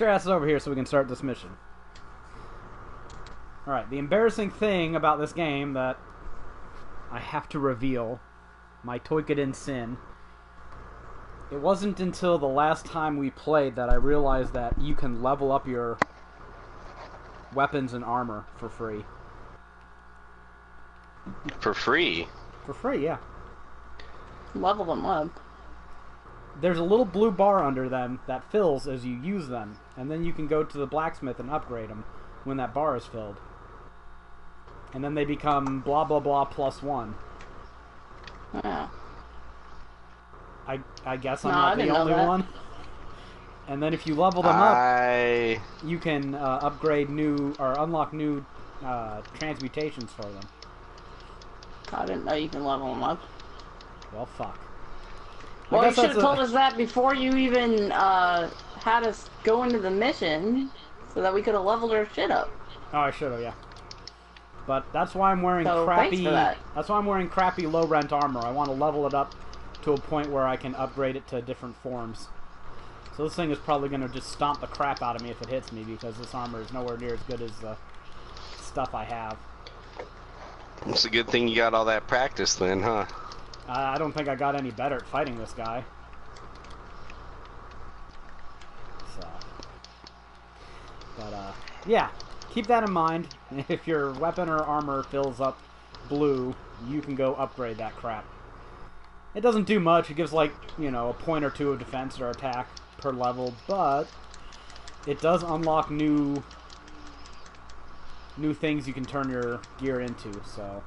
your asses over here so we can start this mission. Alright, the embarrassing thing about this game that I have to reveal, my Toikoden sin, it wasn't until the last time we played that I realized that you can level up your weapons and armor for free. For free? For free, yeah. Level them up. There's a little blue bar under them that fills as you use them, and then you can go to the blacksmith and upgrade them when that bar is filled. And then they become blah blah blah +1. Oh. I guess I'm not the only one. And then if you level them up, you can upgrade new or unlock new transmutations for them. I didn't know you can level them up. Well, fuck. Well, you should have told us that before you even had us go into the mission, so that we could have leveled our shit up. Oh, I should have, yeah. But that's why I'm wearing Thanks for that. That's why I'm wearing crappy low rent armor. I want to level it up to a point where I can upgrade it to different forms. So this thing is probably going to just stomp the crap out of me if it hits me, because this armor is nowhere near as good as the stuff I have. It's a good thing you got all that practice then, huh? I don't think I got any better at fighting this guy. So. But, yeah. Keep that in mind. If your weapon or armor fills up blue, you can go upgrade that crap. It doesn't do much. It gives, like, you know, a point or two of defense or attack per level, but it does unlock new things you can turn your gear into, so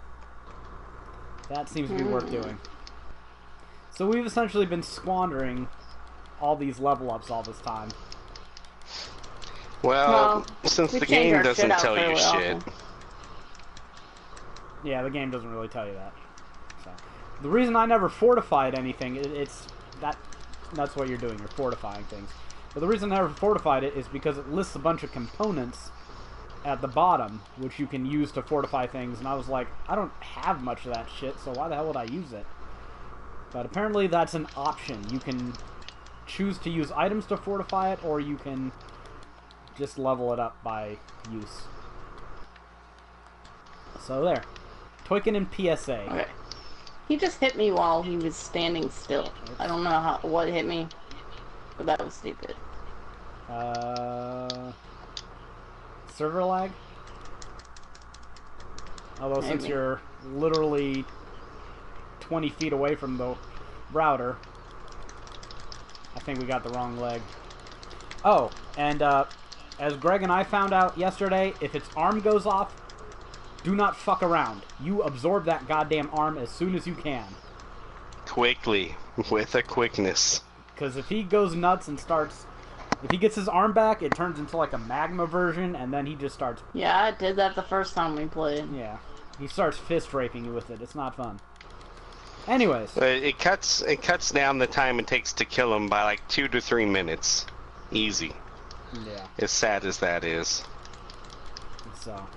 that seems to be worth doing. So we've essentially been squandering all these level ups all this time. Well, since the game doesn't tell you shit. Yeah, the game doesn't really tell you that. So the reason I never fortified anything, that's what you're doing, you're fortifying things. But the reason I never fortified it is because it lists a bunch of components at the bottom, which you can use to fortify things, and I was like, I don't have much of that shit, so why the hell would I use it? But apparently that's an option. You can choose to use items to fortify it, or you can just level it up by use. So there. Toiken and PSA. Okay. He just hit me while he was standing still. I don't know what hit me, but that was stupid. Server lag? Although Maybe. Since you're literally 20 feet away from the router, I think we got the wrong leg. Oh, and as Greg and I found out yesterday, if its arm goes off, do not fuck around. You absorb that goddamn arm as soon as you can. Quickly. With a quickness. Because if he goes nuts and starts... If he gets his arm back, it turns into like a magma version, and then he just starts... Yeah, I did that the first time we played. Yeah. He starts fist raping you with it. It's not fun. Anyways. It cuts down the time it takes to kill him by like 2 to 3 minutes. Easy. Yeah. As sad as that is. So.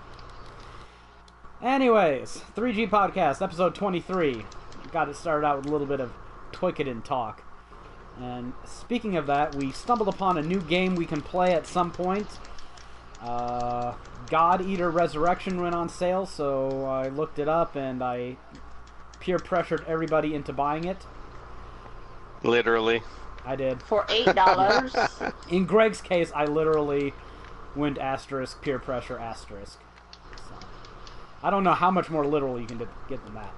Anyways, 3G Podcast, episode 23. Got it started out with a little bit of Toikoden talk. And speaking of that, we stumbled upon a new game we can play at some point. God Eater Resurrection went on sale, so I looked it up and I peer pressured everybody into buying it. Literally. I did. For $8. In Greg's case, I literally went asterisk, peer pressure, asterisk. So, I don't know how much more literal you can get than that.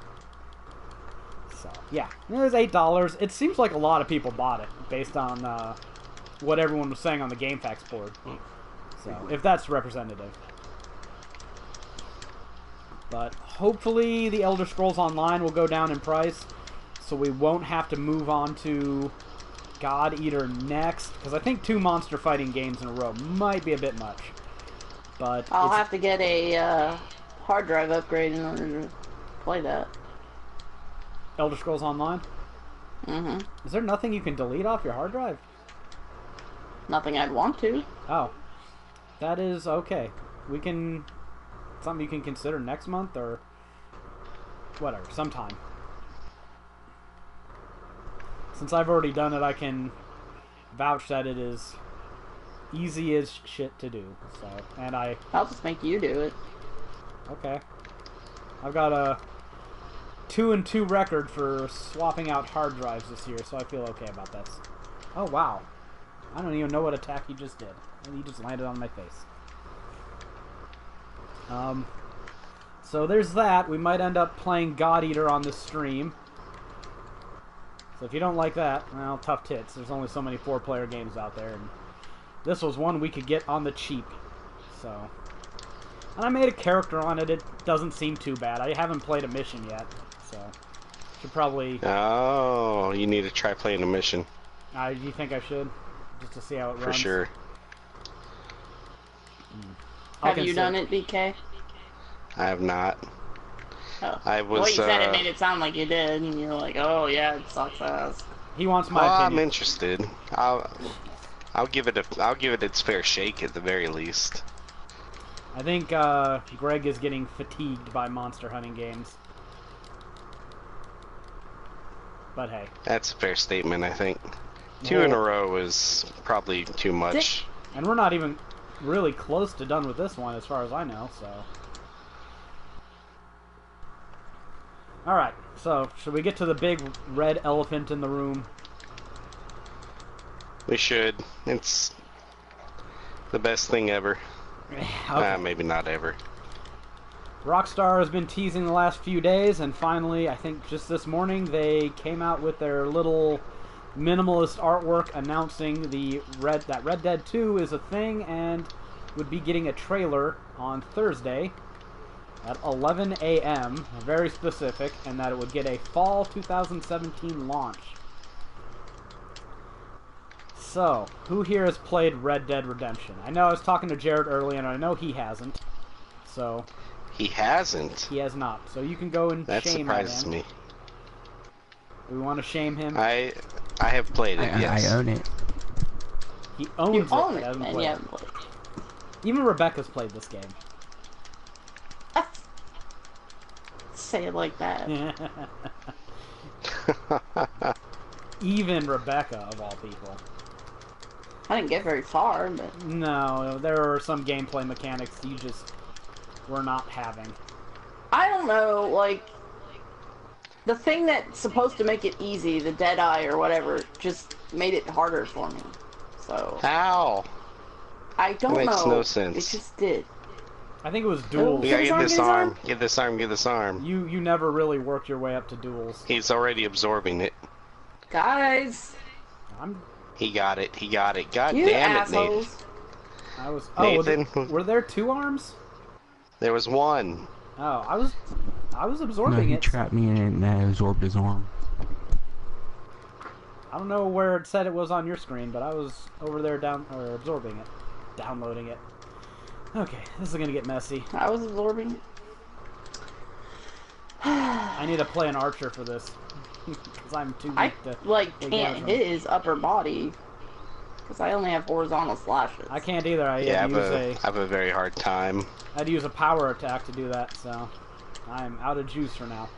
So, yeah. It was $8. It seems like a lot of people bought it, based on what everyone was saying on the GameFAQs board. So, if that's representative. But hopefully the Elder Scrolls Online will go down in price, so we won't have to move on to God Eater next, because I think 2 monster fighting games in a row might be a bit much. But I'll have to get a hard drive upgrade in order to play that. Elder Scrolls Online? Mm-hmm. Is there nothing you can delete off your hard drive? Nothing I'd want to. Oh. That is okay. We can... Something you can consider next month, or... whatever, sometime. Since I've already done it, I can vouch that it is easy as shit to do. So, and I'll just make you do it. Okay. I've got a 2-2 record for swapping out hard drives this year, so I feel okay about this. Oh, wow. I don't even know what attack he just did. And he just landed on my face. So there's that. We might end up playing God Eater on this stream. So if you don't like that, well, tough tits. There's only so many 4-player games out there, and this was one we could get on the cheap. So, and I made a character on it. It doesn't seem too bad. I haven't played a mission yet, so should probably. Oh, you need to try playing a mission. Do you think I should, just to see how it runs? For sure. Have you done it, BK? I have not. Oh. I was. Well, you said it made it sound like you did, and you're like, "Oh yeah, it sucks ass." He wants my opinion. I'm interested. I'll give it its fair shake at the very least. I think Greg is getting fatigued by monster hunting games. But hey. That's a fair statement, I think. 2 in a row is probably too much. And we're not even really close to done with this one, as far as I know, so. Alright, so should we get to the big red elephant in the room? We should. It's the best thing ever. Okay. Maybe not ever. Rockstar has been teasing the last few days, and finally, I think just this morning, they came out with their little minimalist artwork announcing that Red Dead 2 is a thing and would be getting a trailer on Thursday at 11 a.m., very specific, and that it would get a fall 2017 launch. So, who here has played Red Dead Redemption? I know I was talking to Jared earlier, and I know he hasn't. So... He hasn't? He has not. So you can go and that shame him. That surprises me. We want to shame him? I have played it, yes. I own it. He owns you it, own but it, hasn't and played you it. haven't played it. Even Rebecca's played this game. Say it like that. Even Rebecca, of all people. I didn't get very far, but... No, there are some gameplay mechanics you just were not having. I don't know, like... The thing that's supposed to make it easy, the Deadeye or whatever, just made it harder for me. So... How? I don't know. It makes no sense. It just did. I think it was duels. We gotta get this arm. Get this arm, get this arm. You never really worked your way up to duels. He's already absorbing it. Guys! He got it, he got it. God you damn assholes. it, I was. Nathan. Were there 2 arms? There was 1. Oh, I was absorbing he it. trapped me in it and I absorbed his arm. I don't know where it said it was on your screen, but I was over there absorbing it. Downloading it. Okay, this is gonna get messy. I was absorbing it. I need to play an archer for this. Because I'm too weak to... can't hit his upper body. Because I only have horizontal slashes. I can't either. I have a very hard time. I had to use a power attack to do that, so... I'm out of juice for now.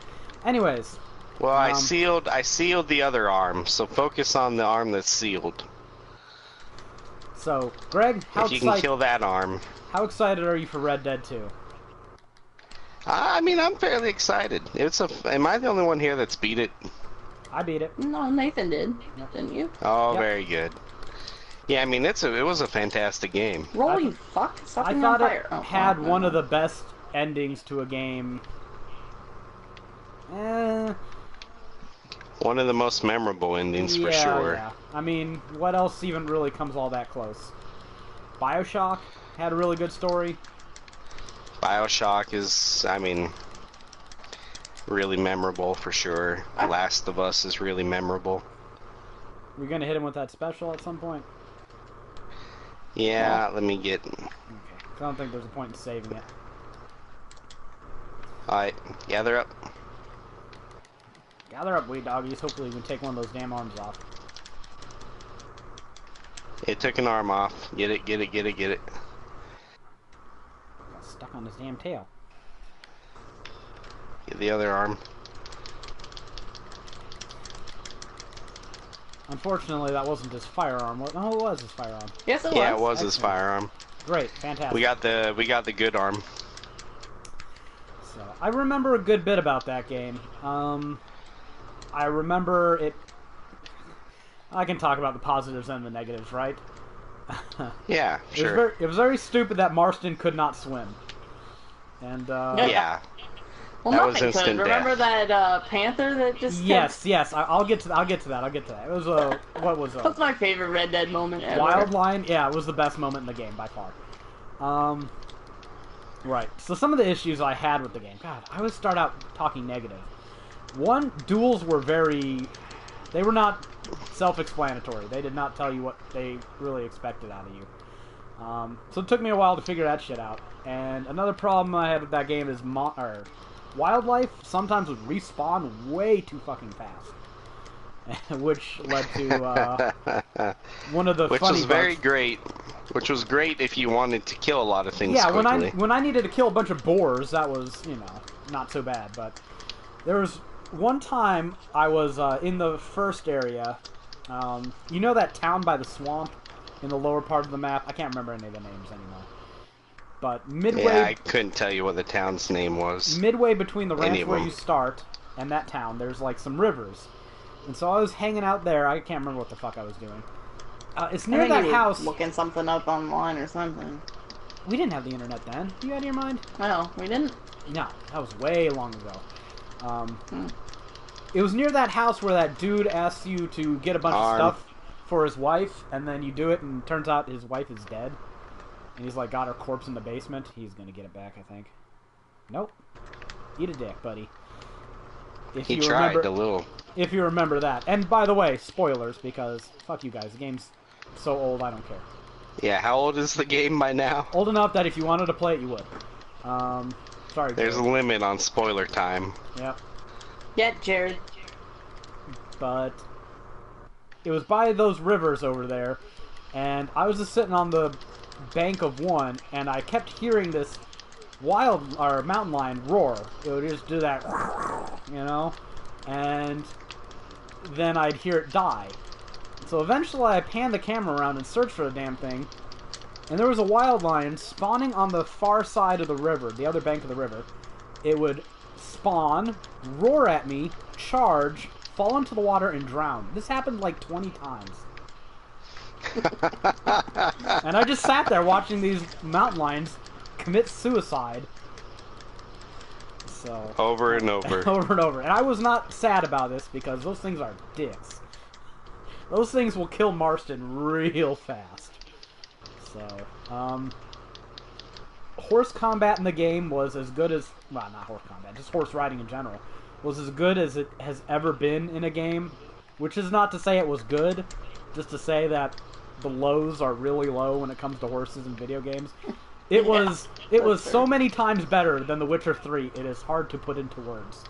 Anyways... Well, I sealed the other arm, so focus on the arm that's sealed. So, Greg, if you can kill that arm. How excited are you for Red Dead 2? I mean, I'm fairly excited. Am I the only one here that's beat it? I beat it. No, Nathan did. Yep. Didn't you? Oh, yep. Very good. Yeah, I mean, it was a fantastic game. Rolling fuck? I thought it had one of the best endings to a game. One of the most memorable endings, for sure. Yeah. I mean, what else even really comes all that close? BioShock had a really good story. BioShock is, I mean, really memorable for sure. Last of Us is really memorable. We're gonna hit him with that special at some point? Yeah, let me get... Okay, I don't think there's a point in saving it. Alright, gather up. Gather up, wee doggies. Hopefully we can take one of those damn arms off. It took an arm off. Get it, get it, get it, get it. Got stuck on his damn tail. Get the other arm. Unfortunately, that wasn't his firearm. No, it was his firearm. Yes, it was. Yeah, it was his Excellent. firearm. Great, fantastic. We got the good arm. So I remember a good bit about that game. I remember it. I can talk about the positives and the negatives, right? Yeah, sure. It was very stupid that Marston could not swim. And Yeah. Well, That was nothing instant could. Remember death. that panther that just... yes, I'll get to that. It was what was That's my favorite Red Dead moment ever. Wildline? Yeah, it was the best moment in the game by far. Right. So some of the issues I had with the game. God, I would start out talking negative. One, duels were they were not self-explanatory. They did not tell you what they really expected out of you. So it took me a while to figure that shit out. And another problem I had with that game is wildlife sometimes would respawn way too fucking fast. Which led to one of the Which funny was very parts. great. Which was great if you wanted to kill a lot of things Yeah, quickly. when I needed to kill a bunch of boars, that was, not so bad. But there was one time I was in the first area. You know that town by the swamp in the lower part of the map? I can't remember any of the names anymore. But midway... Yeah, I couldn't tell you what the town's name was. Midway between the ranch Any of where them. you start and that town, there's like some rivers. And so I was hanging out there. I can't remember what the fuck I was doing. It's I near think that you were house. looking something up online or something. We didn't have the internet then. You out of your mind? No, we didn't. No, that was way long ago. It was near that house where that dude asks you to get a bunch of stuff for his wife, and then you do it, and it turns out his wife is dead. And he's like got her corpse in the basement. He's gonna get it back, I think. Nope. Eat a dick, buddy. He tried a little. If you remember that. And by the way, spoilers, because fuck you guys, the game's so old, I don't care. Yeah, how old is the game by now? Old enough that if you wanted to play it, you would. Sorry, There's a Jared. limit on spoiler time. Yep. Yeah, Jared. But it was by those rivers over there, and I was just sitting on the bank of one, and I kept hearing this mountain lion roar. It would just do that, and then I'd hear it die. So eventually I panned the camera around and searched for the damn thing, and there was a wild lion spawning on the far side of the river, the other bank of the river. It would spawn, roar at me, charge, fall into the water, and drown. This happened like 20 times. And I just sat there watching these mountain lions commit suicide. So Over and over. over and over. And I was not sad about this because those things are dicks. Those things will kill Marston real fast. So, horse combat in the game was as good as... Well, not horse combat, just horse riding in general. Was as good as it has ever been in a game. Which is not to say it was good, just to say that the lows are really low when it comes to horses in video games. It was so many times better than The Witcher 3, it is hard to put into words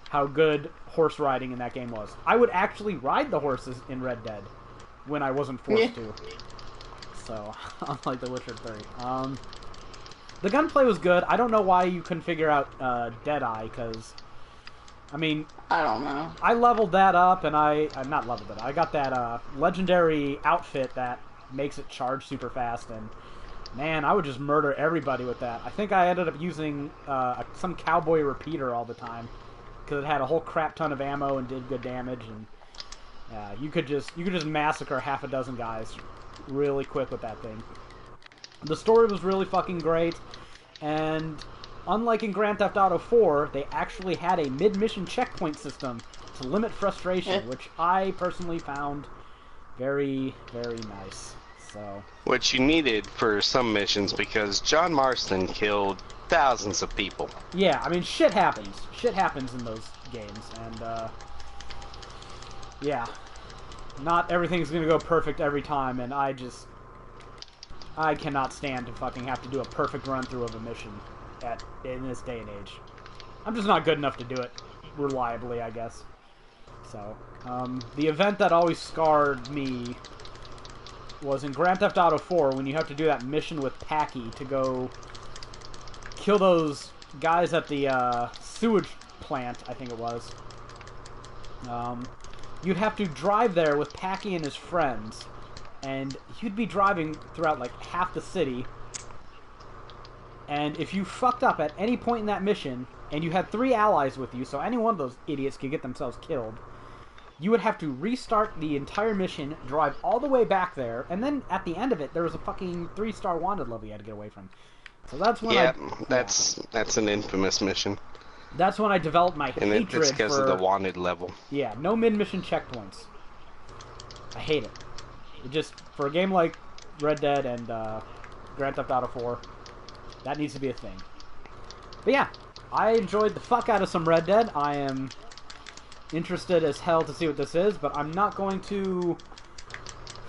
how good horse riding in that game was. I would actually ride the horses in Red Dead when I wasn't forced to. So, unlike The Witcher 3. The gunplay was good. I don't know why you couldn't figure out Deadeye, because... I mean... I don't know. I leveled that up, and I not leveled it. I got that legendary outfit that makes it charge super fast, and... Man, I would just murder everybody with that. I think I ended up using some cowboy repeater all the time, because it had a whole crap ton of ammo and did good damage, and you could just massacre half a dozen guys really quick with that thing. The story was really fucking great, and unlike in Grand Theft Auto 4, they actually had a mid-mission checkpoint system to limit frustration, which I personally found very, very nice. So. Which you needed for some missions because John Marston killed thousands of people. Yeah, I mean, shit happens. Shit happens in those games, and, yeah. Not everything's gonna go perfect every time, and I cannot stand to fucking have to do a perfect run-through of a mission in this day and age. I'm just not good enough to do it reliably, I guess. So, the event that always scarred me was in Grand Theft Auto 4 when you have to do that mission with Packy to go kill those guys at the sewage plant, I think it was. you'd have to drive there with Packy and his friends, and you'd be driving throughout like half the city. And if you fucked up at any point in that mission, and you had 3 allies with you, so any one of those idiots could get themselves killed, you would have to restart the entire mission, drive all the way back there, and then at the end of it, there was a fucking 3-star wanted level you had to get away from. So that's when that's an infamous mission. That's when I developed my hatred And it's because of the wanted level. Yeah, no mid-mission checkpoints. I hate it. It just, for a game like Red Dead and Grand Theft Auto 4, that needs to be a thing. But yeah, I enjoyed the fuck out of some Red Dead. I am interested as hell to see what this is, but I'm not going to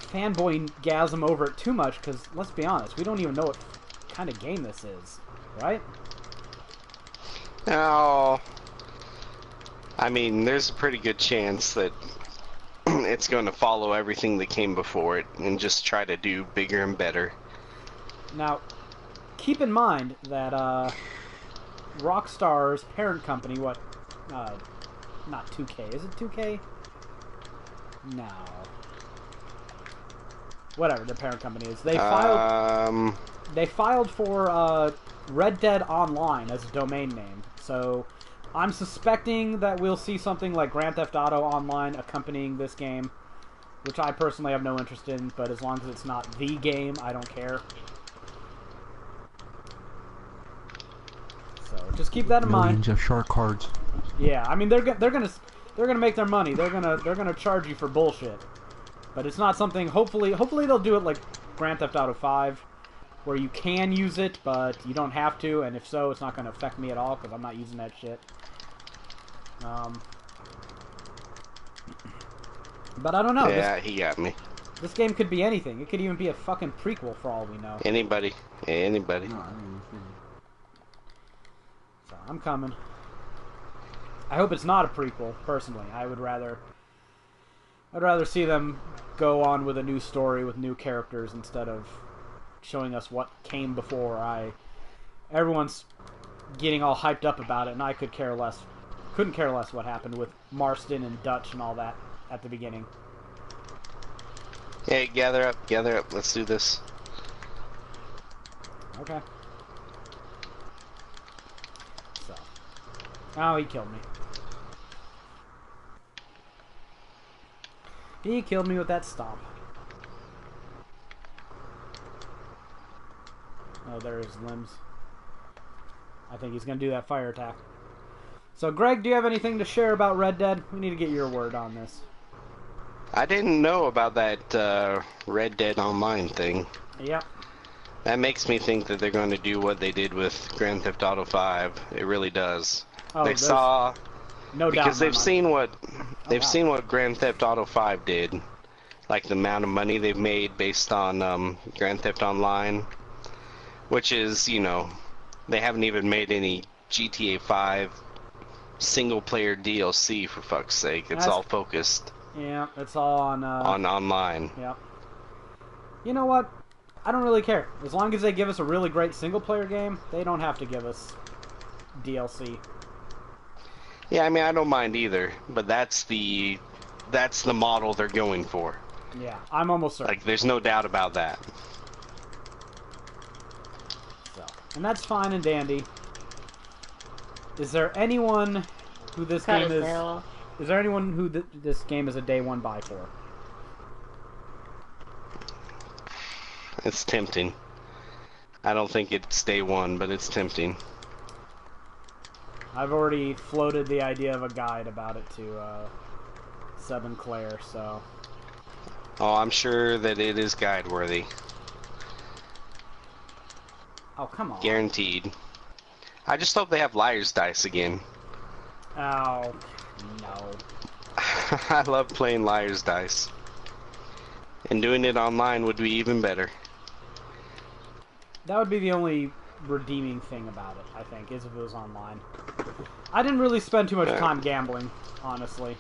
fanboy-gasm over it too much, because, let's be honest, we don't even know what kind of game this is, right? No. I mean, there's a pretty good chance that it's going to follow everything that came before it and just try to do bigger and better. Now, keep in mind that Rockstar's parent company, not 2K, is it 2K? No. Whatever the parent company is. They filed for Red Dead Online as a domain name. So I'm suspecting that we'll see something like Grand Theft Auto Online accompanying this game, which I personally have no interest in, but as long as it's not the game, I don't care. So just keep that in mind. Millions of shark cards. Yeah, I mean they're gonna make their money. They're gonna charge you for bullshit. But it's not something. Hopefully they'll do it like Grand Theft Auto 5, where you can use it, but you don't have to. And if so, it's not gonna affect me at all because I'm not using that shit. But I don't know. Yeah, he got me. This game could be anything. It could even be a fucking prequel for all we know. Anybody. No, So I'm coming. I hope it's not a prequel, personally. I'd rather see them go on with a new story with new characters instead of showing us what came before. Everyone's getting all hyped up about it, and I couldn't care less what happened with Marston and Dutch and all that at the beginning. Hey, gather up, let's do this. Okay. So. Oh, he killed me. He killed me with that stomp. Oh, there are his limbs. I think he's going to do that fire attack. So, Greg, do you have anything to share about Red Dead? We need to get your word on this. I didn't know about that Red Dead Online thing. Yep. That makes me think that they're going to do what they did with Grand Theft Auto 5. It really does. Oh, they saw... No doubt. Because they've seen what... They've wow. seen what Grand Theft Auto 5 did. Like the amount of money they've made based on Grand Theft Online. Which is, you know... They haven't even made any GTA 5 single-player DLC, for fuck's sake. It's all focused... Yeah, it's all on online. Yep. You know what? I don't really care. As long as they give us a really great single-player game, they don't have to give us DLC. Yeah, I mean, I don't mind either, but that's the model they're going for. Yeah, I'm almost certain. Like, there's no doubt about that. So, and that's fine and dandy. Is there anyone who this game is... Is there anyone who this game is a day one buy for? It's tempting. I don't think it's day one, but it's tempting. I've already floated the idea of a guide about it to Seb and Claire, so... Oh, I'm sure that it is guide worthy. Oh, come on. Guaranteed. I just hope they have liar's dice again. Oh, no. I love playing liar's dice. And doing it online would be even better. That would be the only redeeming thing about it, I think, is if it was online. I didn't really spend too much time gambling, honestly.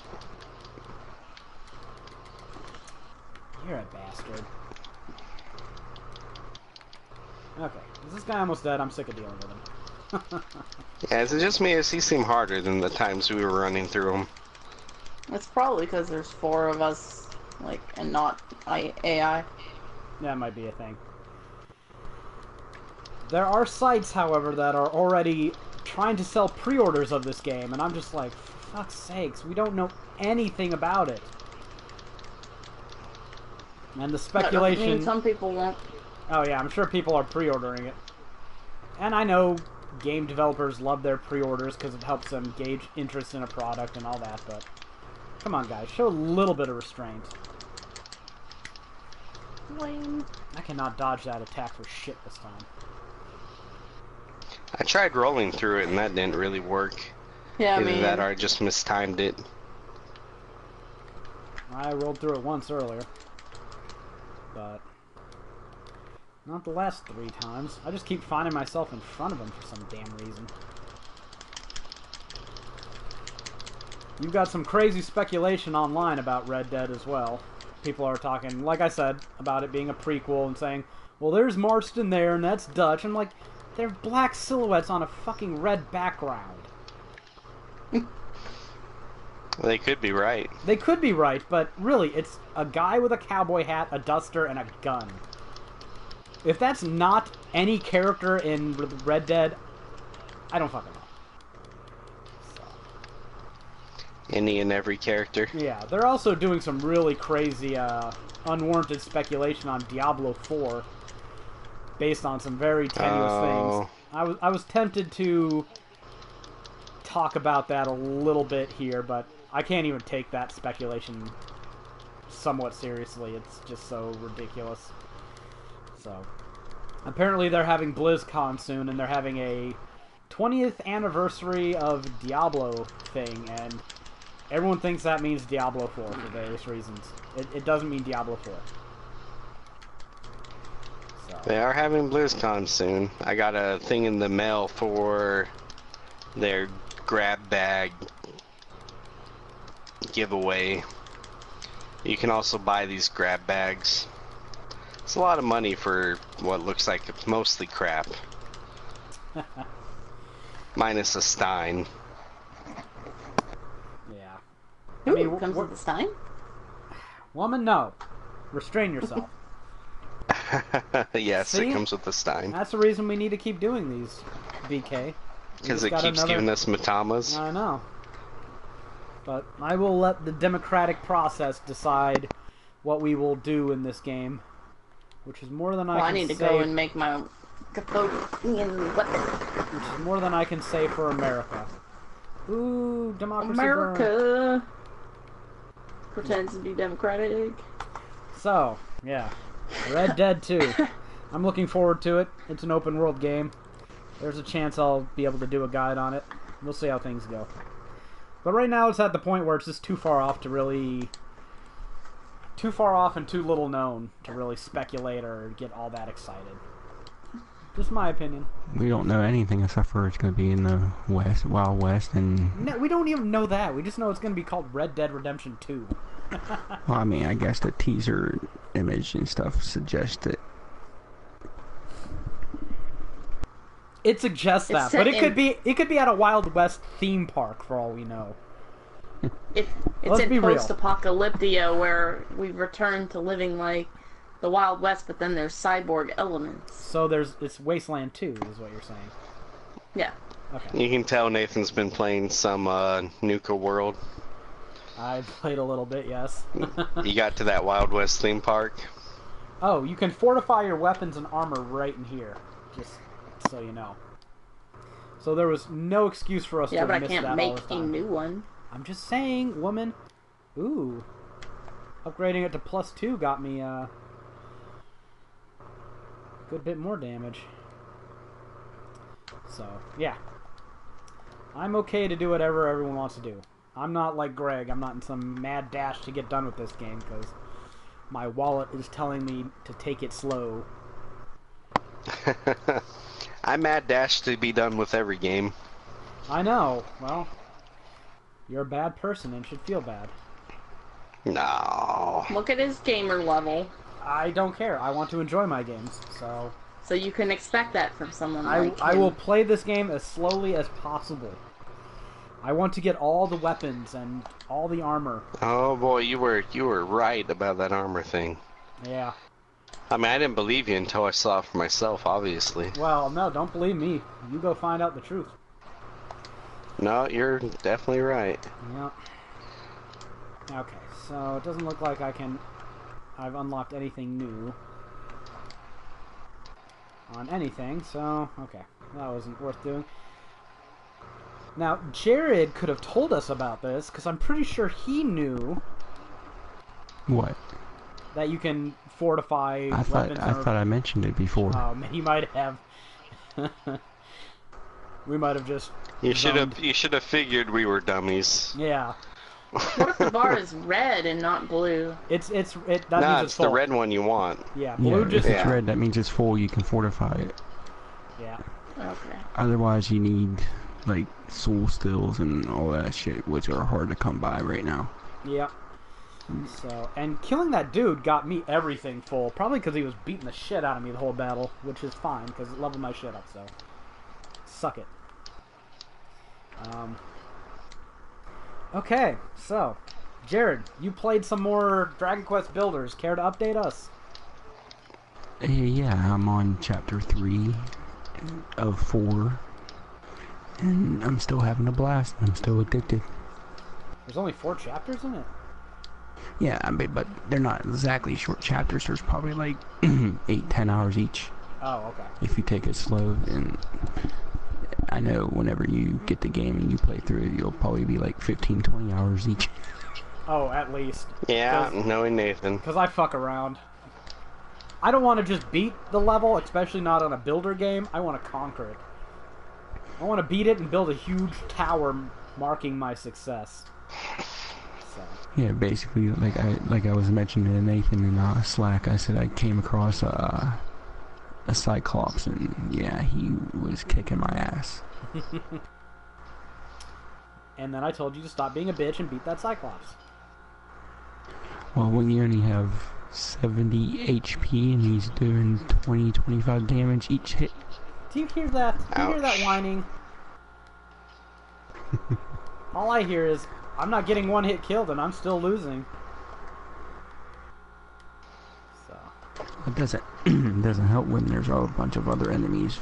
You're a bastard. Okay, is this guy almost dead? I'm sick of dealing with him. Yeah, is it just me, or does he seem harder than the times we were running through him? It's probably because there's 4 of us, like, and not AI. That might be a thing. There are sites, however, that are already trying to sell pre-orders of this game, and I'm just like, for fuck's sakes, we don't know anything about it. And the speculation... I mean, some people won't. Oh yeah, I'm sure people are pre-ordering it. And I know game developers love their pre-orders because it helps them gauge interest in a product and all that, but... Come on, guys, show a little bit of restraint. Lame. I cannot dodge that attack for shit this time. I tried rolling through it and that didn't really work. Yeah, I Either mean... that or I just mistimed it. I rolled through it once earlier. But... not the last 3 times. I just keep finding myself in front of him for some damn reason. You've got some crazy speculation online about Red Dead as well. People are talking, like I said, about it being a prequel and saying, well, there's Marston there and that's Dutch. I'm like, they're black silhouettes on a fucking red background. They could be right. They could be right, but really, it's a guy with a cowboy hat, a duster, and a gun. If that's not any character in Red Dead, I don't fucking know. Any and every character. Yeah, they're also doing some really crazy, unwarranted speculation on Diablo 4, based on some very tenuous things. I was tempted to talk about that a little bit here, but I can't even take that speculation somewhat seriously. It's just so ridiculous. So, apparently they're having BlizzCon soon, and they're having a 20th anniversary of Diablo thing, and everyone thinks that means Diablo 4 for various reasons. It doesn't mean Diablo 4. So. They are having BlizzCon soon. I got a thing in the mail for their grab bag giveaway. You can also buy these grab bags. It's a lot of money for what looks like it's mostly crap. Minus a Stein. Yeah. Ooh, I mean, comes with the Stein? Woman, no. Restrain yourself. Yes, See? it comes with the Stein. That's the reason we need to keep doing these, BK. Because it keeps giving us Matamas. I know. But I will let the democratic process decide what we will do in this game. Which is more than I can say... I need to go and make my Catholic weapon. Which is more than I can say for America. Ooh, democracy America burn. pretends to be democratic. So, yeah. Red Dead 2. I'm looking forward to it. It's an open world game. There's a chance I'll be able to do a guide on it. We'll see how things go. But right now it's at the point where it's just too far off to really... too far off and too little known to really speculate or get all that excited. Just my opinion. We don't know anything except for it's going to be in the West, Wild West, and... No, we don't even know that. We just know it's going to be called Red Dead Redemption 2. Well, I mean, I guess the teaser image and stuff suggests it. It suggests that, but it could be at a Wild West theme park for all we know. It's Let's in be real. post-apocalyptia where we return to living like the Wild West, but then there's cyborg elements. So it's Wasteland 2 is what you're saying. Yeah. Okay. You can tell Nathan's been playing some Nuka World. I played a little bit, yes. You got to that Wild West theme park. Oh, you can fortify your weapons and armor right in here. Just so you know. So there was no excuse for us to miss that all the time. Yeah, but I can't make a new one. I'm just saying, woman. Ooh. Upgrading it to +2 got me a good bit more damage. So, yeah. I'm okay to do whatever everyone wants to do. I'm not like Greg. I'm not in some mad dash to get done with this game because my wallet is telling me to take it slow. I'm mad dash to be done with every game. I know. Well, you're a bad person and should feel bad. No. Look at his gamer level. I don't care. I want to enjoy my games, so... So you can expect that from someone like him. I will play this game as slowly as possible. I want to get all the weapons and all the armor. Oh boy, you were right about that armor thing. Yeah. I mean, I didn't believe you until I saw it for myself, obviously. Well, no, don't believe me. You go find out the truth. No, you're definitely right. Yep. Okay, so it doesn't look like I've unlocked anything new on anything, so okay, that wasn't worth doing. Now, Jared could have told us about this, because I'm pretty sure he knew What? that you can fortify I weapons. thought I mentioned it before. He might have. We might have just. You should have figured we were dummies. Yeah. What if the bar is red and not blue? That means Nah, it's it's full. the red one you want. Yeah, blue If just. it's red, that means it's full. You can fortify it. Yeah. Okay. Otherwise, you need like soul stills and all that shit, which are hard to come by right now. Yeah. So, and killing that dude got me everything full. Probably because he was beating the shit out of me the whole battle, which is fine because it leveled my shit up. So, suck it. Okay, so Jared, you played some more Dragon Quest Builders. Care to update us? Yeah, I'm on chapter 3 of 4, and I'm still having a blast. I'm still addicted. There's only 4 chapters in it. Yeah, I mean, but they're not exactly short chapters. There's probably like 8-10 hours each. Oh, okay. If you take it slow. And I know whenever you get the game and you play through it, you'll probably be like 15-20 hours each. Oh, at least. Yeah, knowing Nathan. Because I fuck around. I don't want to just beat the level, especially not on a builder game. I want to conquer it. I want to beat it and build a huge tower marking my success. So. Yeah, basically, like I was mentioning to Nathan in Slack, I said I came across a Cyclops, and yeah, he was kicking my ass. And then I told you to stop being a bitch and beat that Cyclops. Well, when you only have 70 HP and he's doing 20-25 damage each hit. Do you hear that? Do you hear that Ouch. whining? All I hear is, I'm not getting one hit killed and I'm still losing. So. It doesn't help when there's a bunch of other enemies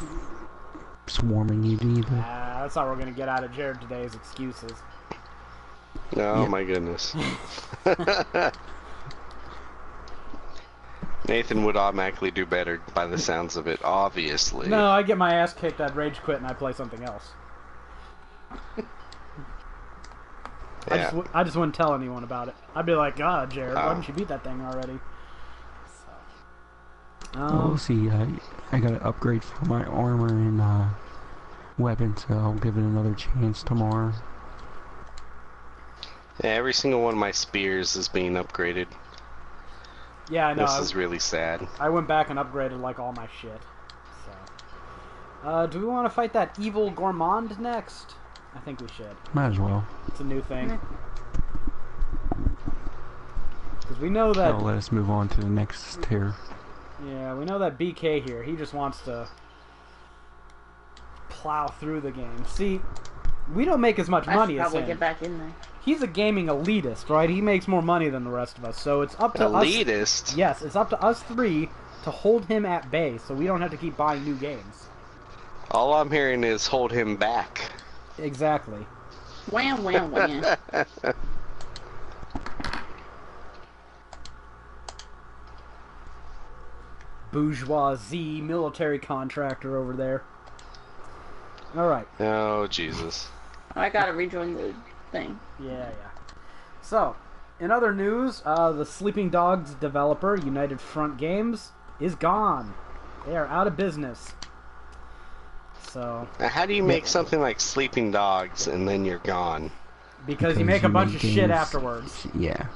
swarming you either. That's how we're gonna get out of Jared today's excuses. Oh Yeah. my goodness. Nathan would automatically do better by the sounds of it, obviously. No, I get my ass kicked, I'd rage quit, and I play something else. Yeah. I just wouldn't tell anyone about it. I'd be like, God, Jared, why Oh. didn't you beat that thing already? So. We'll see. I got to upgrade for my armor and weapon, so I'll give it another chance tomorrow. Yeah, every single one of my spears is being upgraded. Yeah, I know. This is really sad. I went back and upgraded like all my shit. So, do we want to fight that evil gourmand next? I think we should. Might as well. It's a new thing. Because we know that. That'll let us move on to the next tier. Yeah, we know that BK here. He just wants to plow through the game. See, we don't make as much I money should as probably him. get back in there. He's a gaming elitist, right? He makes more money than the rest of us, so it's up to Elitist? us. Yes, it's up to us 3 to hold him at bay, so we don't have to keep buying new games. All I'm hearing is hold him back. Exactly. Wham, wham, wham. Bourgeoisie military contractor over there. Alright. Oh, Jesus. I gotta rejoin the thing. Yeah. So, in other news, the Sleeping Dogs developer, United Front Games, is gone. They are out of business. So, Now, how do you make something like Sleeping Dogs and then you're gone? because you make a bunch of shit games- afterwards. Yeah.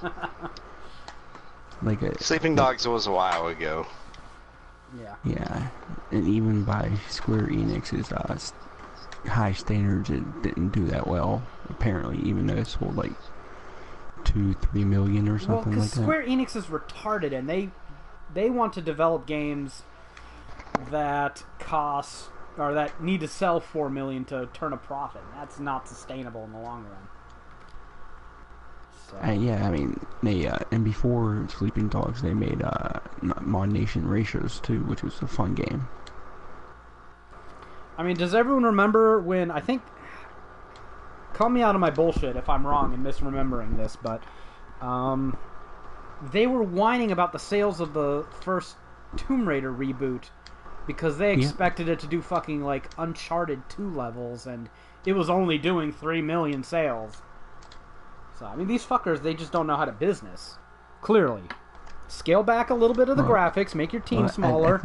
Like a Sleeping Dogs was a while ago. Yeah. and even by Square-Enix's high standards, it didn't do that well. Apparently, even though it sold like 2-3 million or Well, something because like that. Square Enix is retarded, and they want to develop games that cost or that need to sell 4 million to turn a profit. That's not sustainable in the long run. So. Yeah, I mean, they and before Sleeping Dogs, they made Mod Nation Ratios too, which was a fun game. I mean, does everyone remember when, I think, call me out on my bullshit if I'm wrong and misremembering this, but they were whining about the sales of the first Tomb Raider reboot because they expected it to do fucking, like, Uncharted 2 levels, and it was only doing 3 million sales. So, I mean, these fuckers, they just don't know how to business. Clearly. Scale back a little bit of the graphics, make your team smaller. I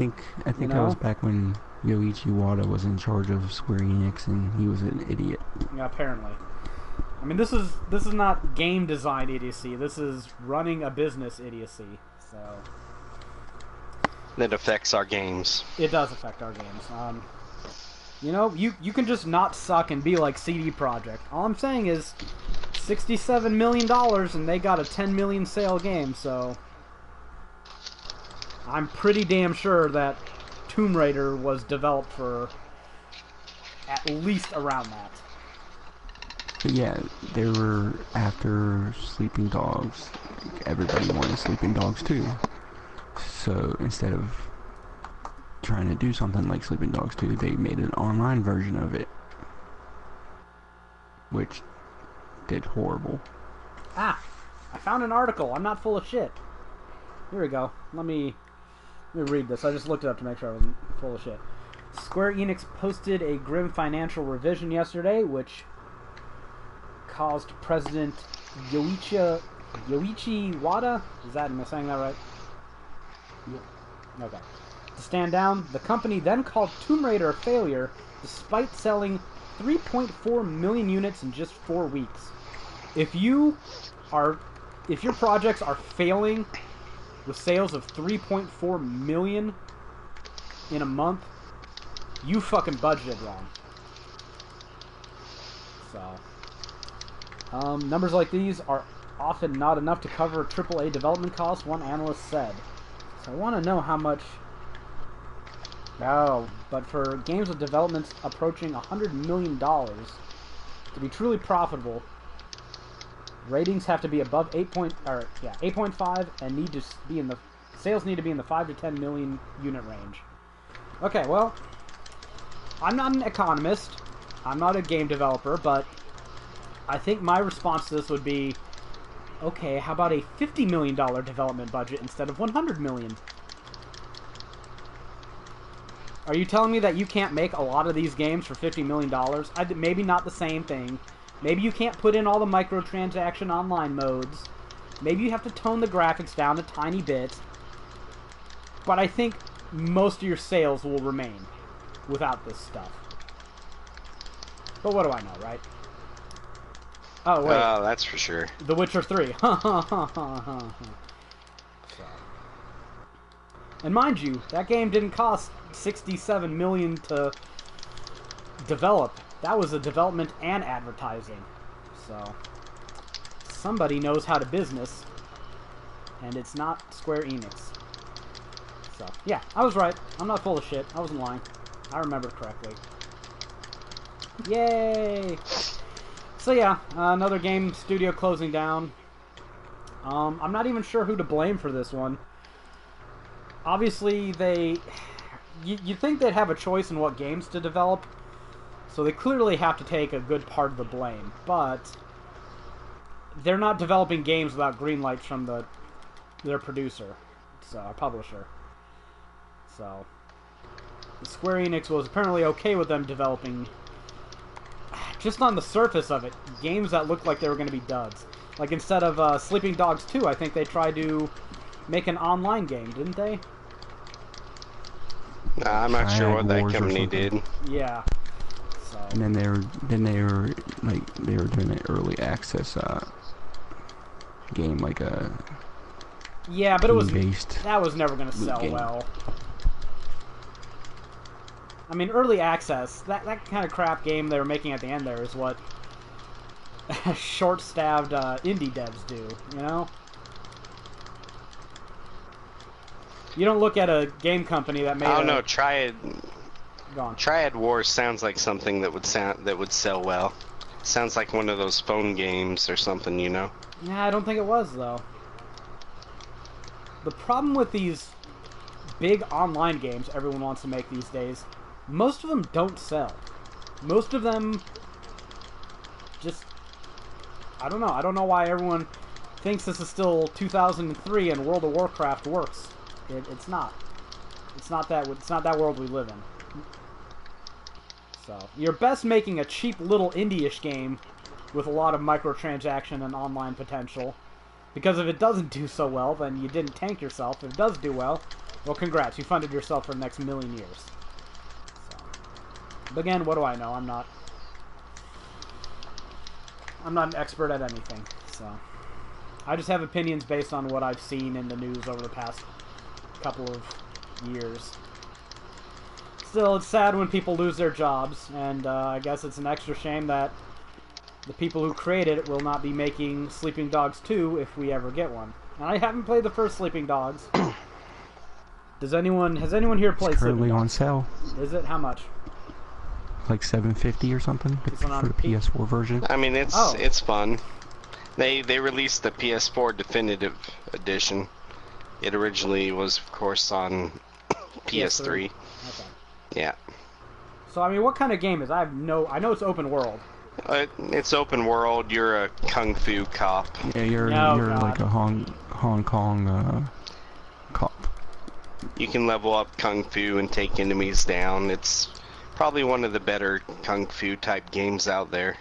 think that was back when Yoichi Wada was in charge of Square-Enix, and he was an idiot. Yeah, apparently. I mean, this is not game design idiocy. This is running a business idiocy. So that affects our games. It does affect our games. You know, you can just not suck and be like CD Projekt. All I'm saying is $67 million and they got a 10 million sale game, so I'm pretty damn sure that Tomb Raider was developed for at least around that. But yeah, they were after Sleeping Dogs. Everybody wanted Sleeping Dogs too. So instead of trying to do something like Sleeping Dogs 2, they made an online version of it, which did horrible. Ah, I found an article. I'm not full of shit. Here we go. Let me read this. I just looked it up to make sure I wasn't full of shit. Square-Enix posted a grim financial revision yesterday, which caused President Yoichi Wada, am I saying that right? Yeah. Okay. To stand down. The company then called Tomb Raider a failure, despite selling 3.4 million units in just 4 weeks. If your projects are failing with sales of 3.4 million in a month, you fucking budgeted wrong. So, numbers like these are often not enough to cover AAA development costs, one analyst said. So I want to know how much... Oh, but for games with developments approaching $100 million, to be truly profitable, ratings have to be above 8.5 and need to be in the... Sales need to be in the 5 to 10 million unit range. Okay, well, I'm not an economist. I'm not a game developer, but I think my response to this would be, okay, how about a $50 million development budget instead of $100 million? Are you telling me that you can't make a lot of these games for $50 million? Maybe not the same thing. Maybe you can't put in all the microtransaction online modes. Maybe you have to tone the graphics down a tiny bit. But I think most of your sales will remain without this stuff. But what do I know, right? Oh, wait. That's for sure. The Witcher 3. And mind you, that game didn't cost $67 million to develop. That was a development and advertising. So, somebody knows how to business, and it's not Square-Enix. So, yeah, I was right. I'm not full of shit. I wasn't lying. I remember correctly. Yay! So yeah, another game studio closing down. I'm not even sure who to blame for this one. Obviously, you'd think they'd have a choice in what games to develop, so they clearly have to take a good part of the blame, but they're not developing games without green lights from their producer, so our publisher. So, Square Enix was apparently okay with them developing, just on the surface of it, games that looked like they were going to be duds. Like, instead of Sleeping Dogs 2, I think they tried to make an online game, didn't they? Nah, I'm not sure what that company did. Yeah. So. And then they were doing an early access game, like a yeah, but that was never going to sell game. well. I mean, early access, that kind of crap game they were making at the end there is what short-stabbed indie devs do, you know? You don't look at a game company that made I don't know, try it. Go on. Triad Wars sounds like something that would sell well. Sounds like one of those phone games or something, you know? Yeah, I don't think it was, though. The problem with these big online games everyone wants to make these days, most of them don't sell. Most of them just... I don't know. I don't know why everyone thinks this is still 2003 and World of Warcraft works. It's not. It's not that world we live in. So, you're best making a cheap little indie-ish game with a lot of microtransaction and online potential. Because if it doesn't do so well, then you didn't tank yourself. If it does do well, well, congrats. You funded yourself for the next million years. So. But again, what do I know? I'm not an expert at anything. So, I just have opinions based on what I've seen in the news over the past couple of years. Still, it's sad when people lose their jobs, and I guess it's an extra shame that the people who created it will not be making Sleeping Dogs 2 if we ever get one. And I haven't played the first Sleeping Dogs. Has anyone here played Sleeping Dogs? It's currently on sale. Is it? How much? Like $7.50 or something for the PS4 version. I mean, it's fun. They released the PS4 Definitive Edition. It originally was, of course, on PS3. Okay. Yeah. So, I mean, what kind of game is it? I know it's open world. It's open world. You're a kung fu cop. Yeah, you're like a Hong Kong cop. You can level up kung fu and take enemies down. It's probably one of the better kung fu type games out there.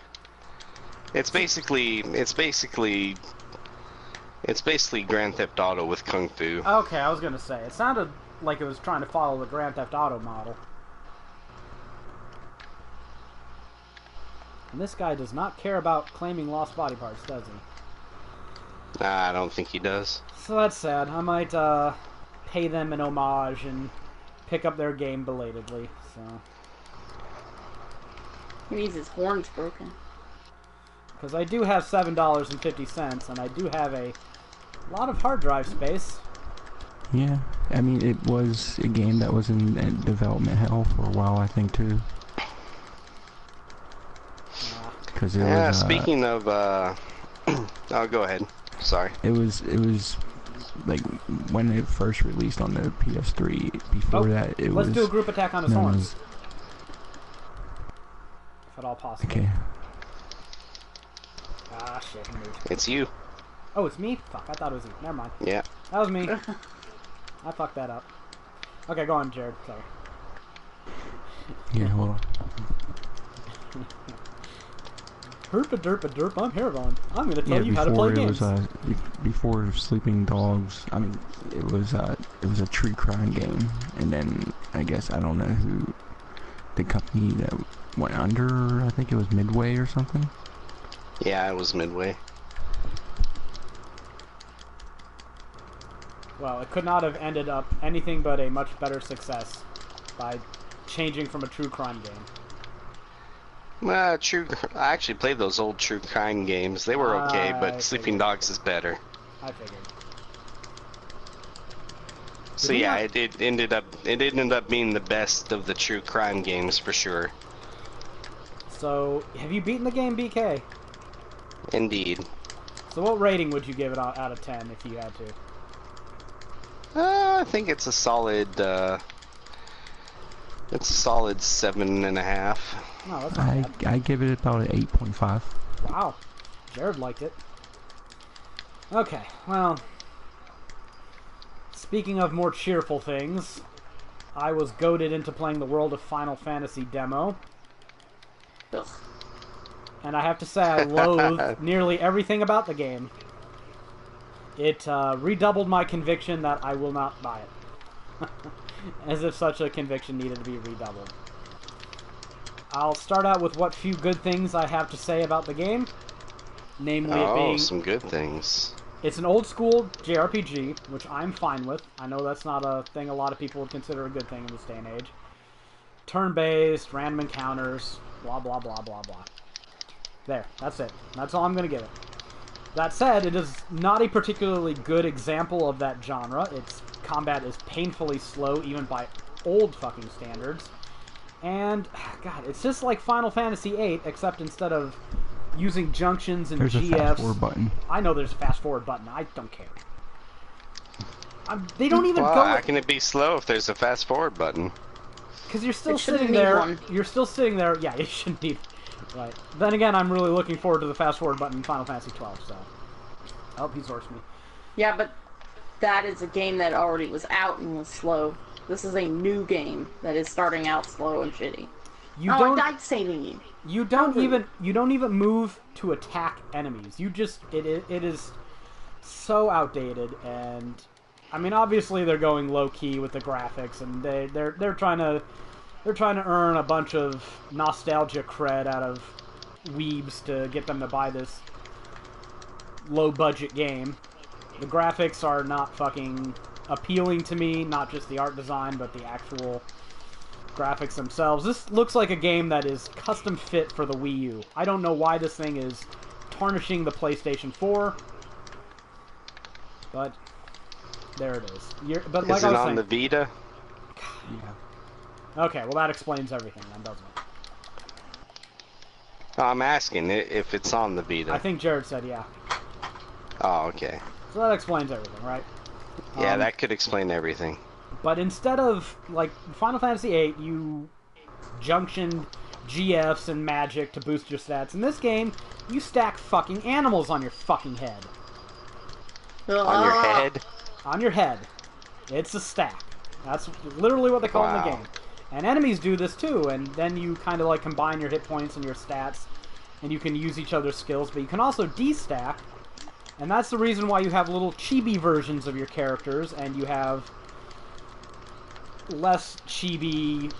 It's basically Grand Theft Auto with kung fu. Okay, I was gonna say it sounded like it was trying to follow the Grand Theft Auto model. And this guy does not care about claiming lost body parts, does he? Nah, I don't think he does. So that's sad. I might pay them an homage and pick up their game belatedly. So. He means his horn's broken. Because I do have $7.50, and I do have a lot of hard drive space. Yeah, I mean, it was a game that was in development hell for a while, I think, too. Because it was, speaking of, oh, go ahead. Sorry. It was like when it first released on the PS3. Before that, it was. Let's do a group attack on his horns. If at all possible. Okay. Ah, shit. It's you. Oh, it's me? Fuck, I thought it was you. Never mind. Yeah. That was me. I fucked that up. Okay, go on, Jared. Sorry. Yeah, hold on. Herpa derpa derp, I'm Haeravon. I'm gonna tell you how to play games. Before Sleeping Dogs, I mean, it was a true crime game, and then I guess I don't know who, the company that went under. I think it was Midway or something. Yeah, it was Midway. Well, it could not have ended up anything but a much better success by changing from a true crime game. I actually played those old true crime games. They were okay, but Sleeping Dogs is better. I figured. So yeah, it ended up being the best of the true crime games for sure. So, have you beaten the game, BK? Indeed. So what rating would you give it out of 10 if you had to? I think it's a solid. It's a solid 7.5. No, that's not bad. I give it about an 8.5. Wow, Jared liked it. Okay, well, speaking of more cheerful things, I was goaded into playing the World of Final Fantasy demo. Ugh. And I have to say I loathed nearly everything about the game. It redoubled my conviction that I will not buy it. As if such a conviction needed to be redoubled. I'll start out with what few good things I have to say about the game. Namely it being... some good things. It's an old school JRPG, which I'm fine with. I know that's not a thing a lot of people would consider a good thing in this day and age. Turn-based, random encounters, blah blah blah blah blah. There, that's it. That's all I'm going to give it. That said, it is not a particularly good example of that genre. Its combat is painfully slow, even by old fucking standards. And, God, it's just like Final Fantasy VIII, except instead of using junctions and There's GFs... a fast forward button. I know there's a fast forward button. I don't care. They don't even Well, go... how can it be slow if there's a fast forward button? Because you're still It shouldn't sitting need there. one. You're still sitting there. Yeah, it shouldn't need. Right. Then again, I'm really looking forward to the fast forward button in Final Fantasy 12. So, oh, he sourced me. Yeah, but that is a game that already was out and was slow. This is a new game that is starting out slow and shitty. I died saving you. You don't even move to attack enemies. You just it is so outdated, and I mean obviously they're going low key with the graphics, and they're trying to earn a bunch of nostalgia cred out of weebs to get them to buy this low budget game. The graphics are not fucking appealing to me, not just the art design, but the actual graphics themselves. This looks like a game that is custom fit for the Wii U. I don't know why this thing is tarnishing the PlayStation 4, but there it is. But like Is I it was on saying, the Vita? Yeah. okay, well that explains everything then, doesn't it? I'm asking if it's on the Vita. I think Jared said yeah. Oh, okay. So that explains everything, right? Yeah, that could explain everything. But instead of, like, Final Fantasy VIII, you junctioned GFs and magic to boost your stats. In this game, you stack fucking animals on your fucking head. On your head? On your head. It's a stack. That's literally what they call it in the game. And enemies do this too, and then you kind of, like, combine your hit points and your stats, and you can use each other's skills, but you can also de-stack, and that's the reason why you have little chibi versions of your characters, and you have less chibi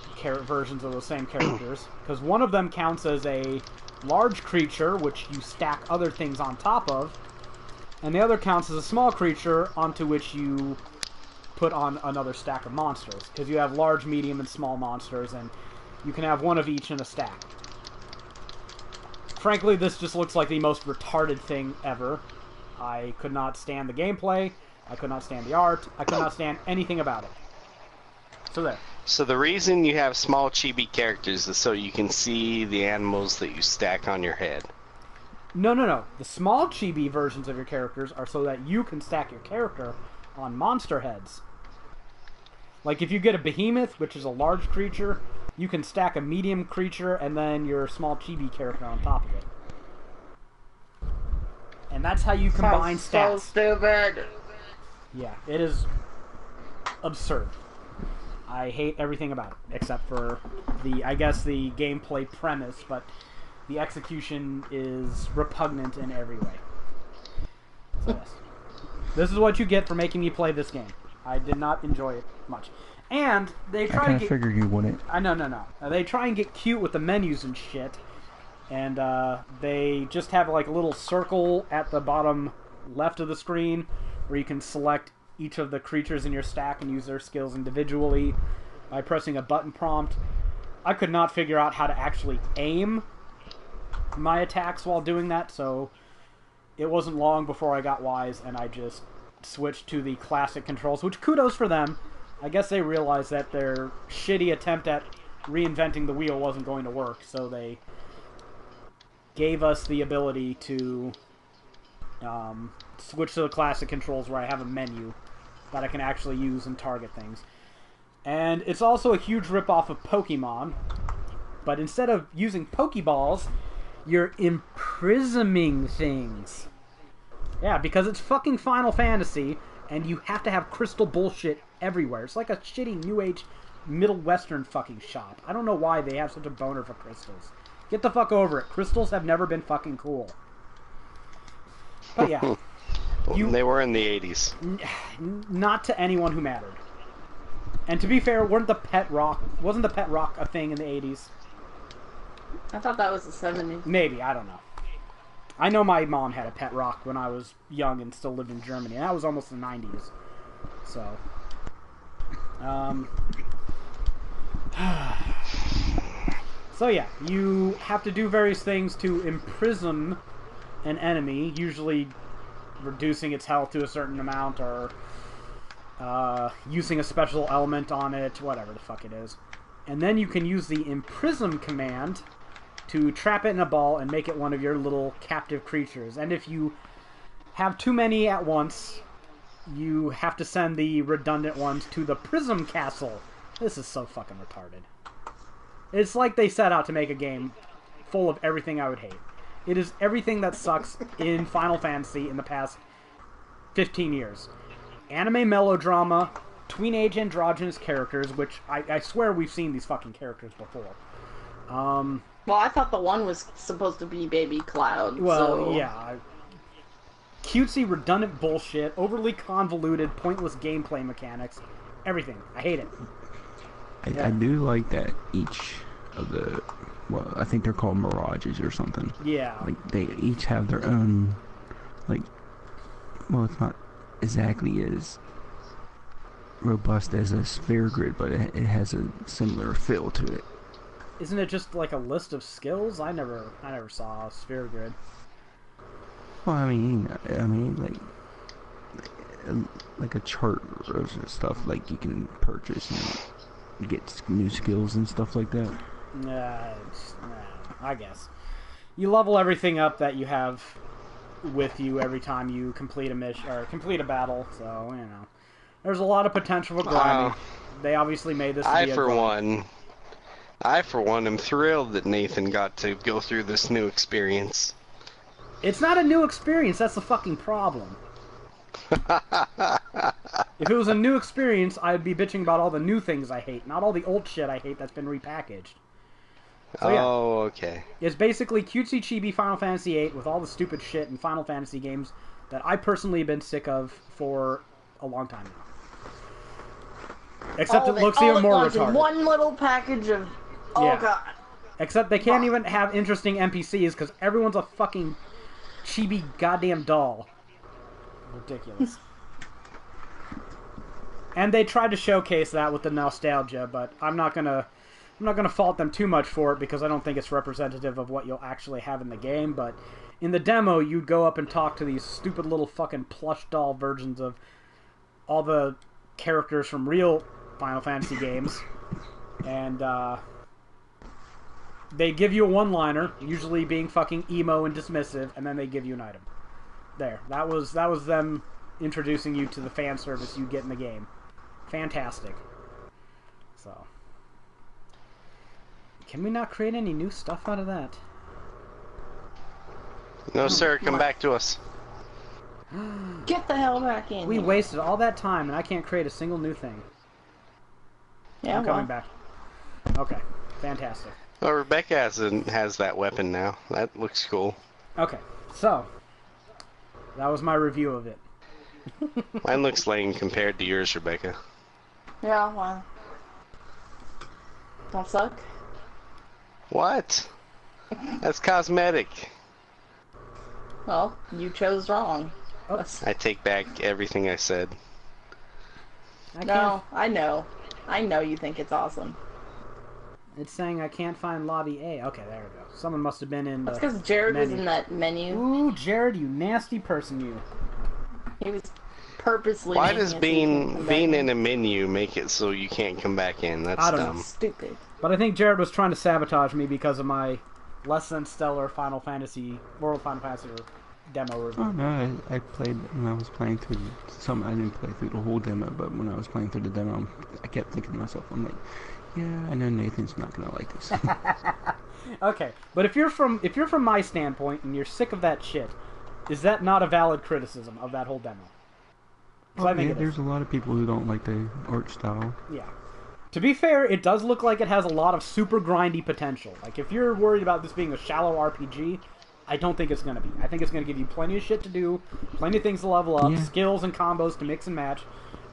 versions of those same characters, because one of them counts as a large creature, which you stack other things on top of, and the other counts as a small creature onto which you put on another stack of monsters, because you have large, medium, and small monsters, and you can have one of each in a stack. Frankly, this just looks like the most retarded thing ever. I could not stand the gameplay, I could not stand the art, I could not stand anything about it. So there. So the reason you have small chibi characters is so you can see the animals that you stack on your head. No. The small chibi versions of your characters are so that you can stack your character on monster heads. Like if you get a behemoth, which is a large creature, you can stack a medium creature and then your small chibi character on top of it. And that's how you combine stats. So stupid. Yeah, it is absurd. I hate everything about it, except for I guess the gameplay premise, but the execution is repugnant in every way. So yes. This is what you get for making me play this game. I did not enjoy it much. And they try to get... I figured you wouldn't. No. They try and get cute with the menus and shit. And they just have like a little circle at the bottom left of the screen where you can select each of the creatures in your stack and use their skills individually by pressing a button prompt. I could not figure out how to actually aim my attacks while doing that, so it wasn't long before I got wise and I just switched to the classic controls, which kudos for them. I guess they realized that their shitty attempt at reinventing the wheel wasn't going to work, so they gave us the ability to switch to the classic controls where I have a menu that I can actually use and target things. And it's also a huge ripoff of Pokemon, but instead of using Pokeballs, you're imprisoning things. Yeah, because it's fucking Final Fantasy, and you have to have crystal bullshit everywhere. It's like a shitty New Age Middle Western fucking shop. I don't know why they have such a boner for crystals. Get the fuck over it. Crystals have never been fucking cool. But yeah. They were in the 80s. Not to anyone who mattered. And to be fair, wasn't the pet rock a thing in the 80s? I thought that was the 70s. Maybe, I don't know. I know my mom had a pet rock when I was young and still lived in Germany, and that was almost the 90s. So, so yeah, you have to do various things to imprison an enemy, usually reducing its health to a certain amount, or using a special element on it, whatever the fuck it is. and then you can use the imprison command to trap it in a ball and make it one of your little captive creatures. And if you have too many at once, you have to send the redundant ones to the Prism Castle. This is so fucking retarded. It's like they set out to make a game full of everything I would hate. It is everything that sucks in Final Fantasy in the past 15 years. Anime melodrama, tween-age androgynous characters, which I swear we've seen these fucking characters before. Well, I thought the one was supposed to be Baby Cloud. Well, so... yeah. Cutesy, redundant bullshit, overly convoluted, pointless gameplay mechanics. Everything. I hate it. I do like that each of the... Well, I think they're called mirages or something. Yeah. Like, they each have their own... Like... Well, it's not exactly as robust as a sphere grid, but it has a similar feel to it. Isn't it just like a list of skills? I never saw a sphere grid. Well, I mean, like a chart or stuff like you can purchase and get new skills and stuff like that. I guess you level everything up that you have with you every time you complete a mission or complete a battle. So you know, there's a lot of potential for grinding. They obviously made this. I for one am thrilled that Nathan got to go through this new experience. It's not a new experience, that's the fucking problem. If it was a new experience, I'd be bitching about all the new things I hate, not all the old shit I hate that's been repackaged. So, yeah, okay. It's basically cutesy chibi Final Fantasy VIII with all the stupid shit in Final Fantasy games that I personally have been sick of for a long time now. Except it looks even more retarded. One little package of... Oh, yeah. God. Except they can't even have interesting NPCs because everyone's a fucking chibi goddamn doll. Ridiculous. And they tried to showcase that with the nostalgia, but I'm not gonna fault them too much for it because I don't think it's representative of what you'll actually have in the game. But in the demo, you'd go up and talk to these stupid little fucking plush doll versions of all the characters from real Final Fantasy games, and they give you a one-liner, usually being fucking emo and dismissive, and then they give you an item. There. That was them introducing you to the fan service you get in the game. Fantastic. So. Can we not create any new stuff out of that? No, sir. Come back to us. Get the hell back in. We wasted all that time, and I can't create a single new thing. Yeah, I'm coming back. Okay. Fantastic. Well, Rebecca has that weapon now. That looks cool. Okay, so that was my review of it. Mine looks lame compared to yours, Rebecca. Yeah, well. Don't suck. What? That's cosmetic. Well, you chose wrong. I take back everything I said. No, I know. I know you think it's awesome. It's saying I can't find lobby A. Okay, there we go. Someone must have been in the That's because Jared menu. was in that menu. Ooh, Jared, you nasty person, you. He was purposely... Why does being in a menu make it so you can't come back in? That's dumb. Stupid. But I think Jared was trying to sabotage me because of my less than stellar World Final Fantasy demo review. Oh no, I played when I was playing through some. I didn't play through the whole demo, but when I was playing through the demo, I kept thinking to myself, I'm like, yeah, I know Nathan's not gonna like this. Okay, but if you're from my standpoint and you're sick of that shit, is that not a valid criticism of that whole demo? Oh, I think there's a lot of people who don't like the art style. Yeah. To be fair, it does look like it has a lot of super grindy potential. Like, if you're worried about this being a shallow RPG, I don't think it's going to be. I think it's going to give you plenty of shit to do, plenty of things to level up, skills and combos to mix and match.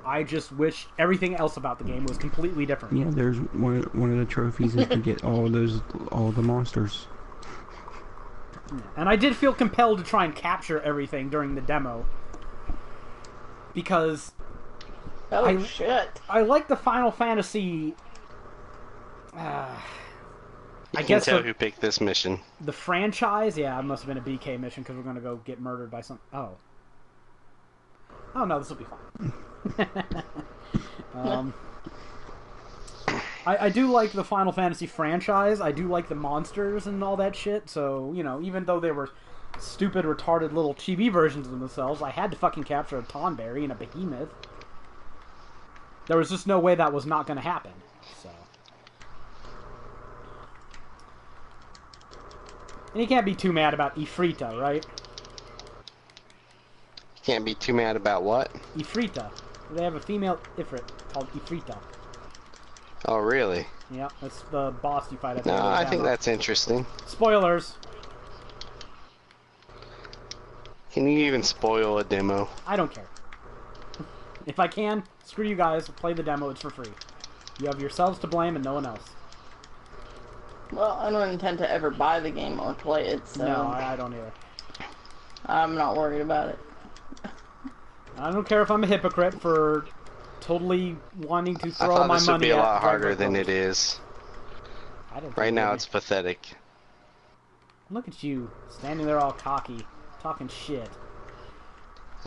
I just wish everything else about the game was completely different. Yeah, there's one of the trophies is to get all the monsters. And I did feel compelled to try and capture everything during the demo. Because... shit. I like the Final Fantasy... I can't tell who picked this mission. The franchise? Yeah, it must have been a BK mission because we're going to go get murdered by some... Oh. Oh no, this will be fine. I do like the Final Fantasy franchise. I do like the monsters and all that shit. So, you know, even though they were stupid, retarded little chibi versions of themselves, I had to fucking capture a Tonberry and a Behemoth. There was just no way that was not going to happen. So. And you can't be too mad about Ifrita, right? Can't be too mad about what? Ifrita. They have a female Ifrit called Ifrita. Oh, really? Yeah, that's the boss you fight at the No, end of the I demo. think that's interesting. Spoilers. Can you even spoil a demo? I don't care. If I can, screw you guys. Play the demo. It's for free. You have yourselves to blame and no one else. Well, I don't intend to ever buy the game or play it, so... No, I don't either. I'm not worried about it. I don't care if I'm a hypocrite for totally wanting to I throw thought my this would money be a at lot harder regular than folks. it is. I don't think Right it now will it's be. pathetic. Look at you, standing there all cocky, talking shit.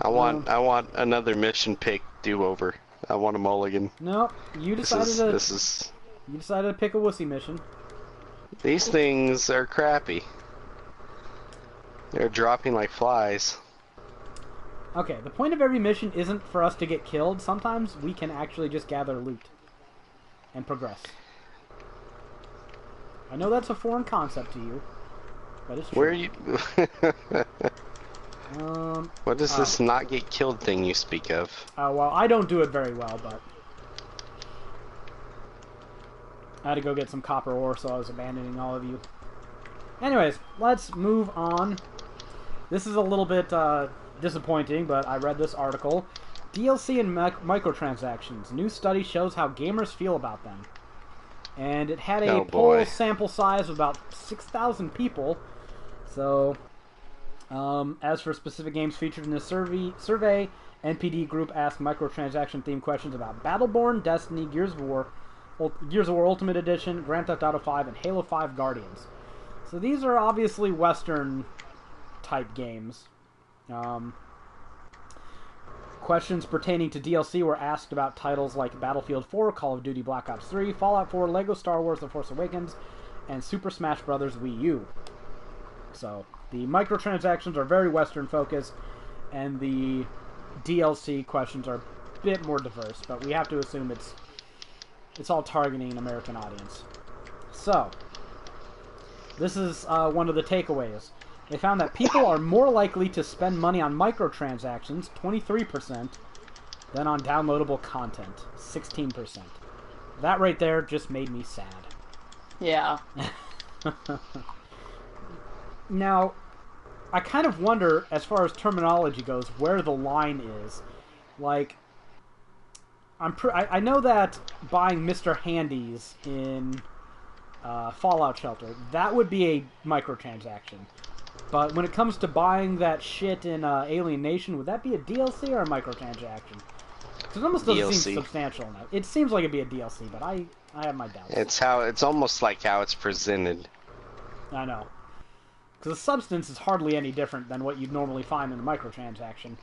I want another mission pick do-over. I want a mulligan. Nope, you This decided is you decided to pick a wussy mission. these things are crappy. They're dropping like flies. Okay, the point of every mission isn't for us to get killed. Sometimes we can actually just gather loot and progress. I know that's a foreign concept to you, but it's true. Where are you? Um, What is this not get killed thing you speak of? well, I don't do it very well, but I had to go get some copper ore, so I was abandoning all of you. Anyways, let's move on. This is a little bit disappointing, but I read this article. DLC and microtransactions. New study shows how gamers feel about them. And it had a Oh, poll boy. sample size of about 6,000 people. So, as for specific games featured in this survey, NPD Group asked microtransaction-themed questions about Battleborn, Destiny, Gears of War Ultimate Edition, Grand Theft Auto 5, and Halo 5 Guardians. So these are obviously Western-type games. Questions pertaining to DLC were asked about titles like Battlefield 4, Call of Duty Black Ops 3, Fallout 4, Lego Star Wars The Force Awakens, and Super Smash Bros. Wii U. So, the microtransactions are very Western-focused, and the DLC questions are a bit more diverse, but we have to assume it's all targeting an American audience. So, this is one of the takeaways. They found that people are more likely to spend money on microtransactions, 23%, than on downloadable content, 16%. That right there just made me sad. Yeah. Now, I kind of wonder, as far as terminology goes, where the line is. Like, I know that buying Mr. Handy's in Fallout Shelter, that would be a microtransaction. But when it comes to buying that shit in Alien Nation, would that be a DLC or a microtransaction? Because it almost doesn't seem DLC. substantial enough. It seems like it'd be a DLC, but I have my doubts. It's almost like how it's presented. I know. Because the substance is hardly any different than what you'd normally find in a microtransaction.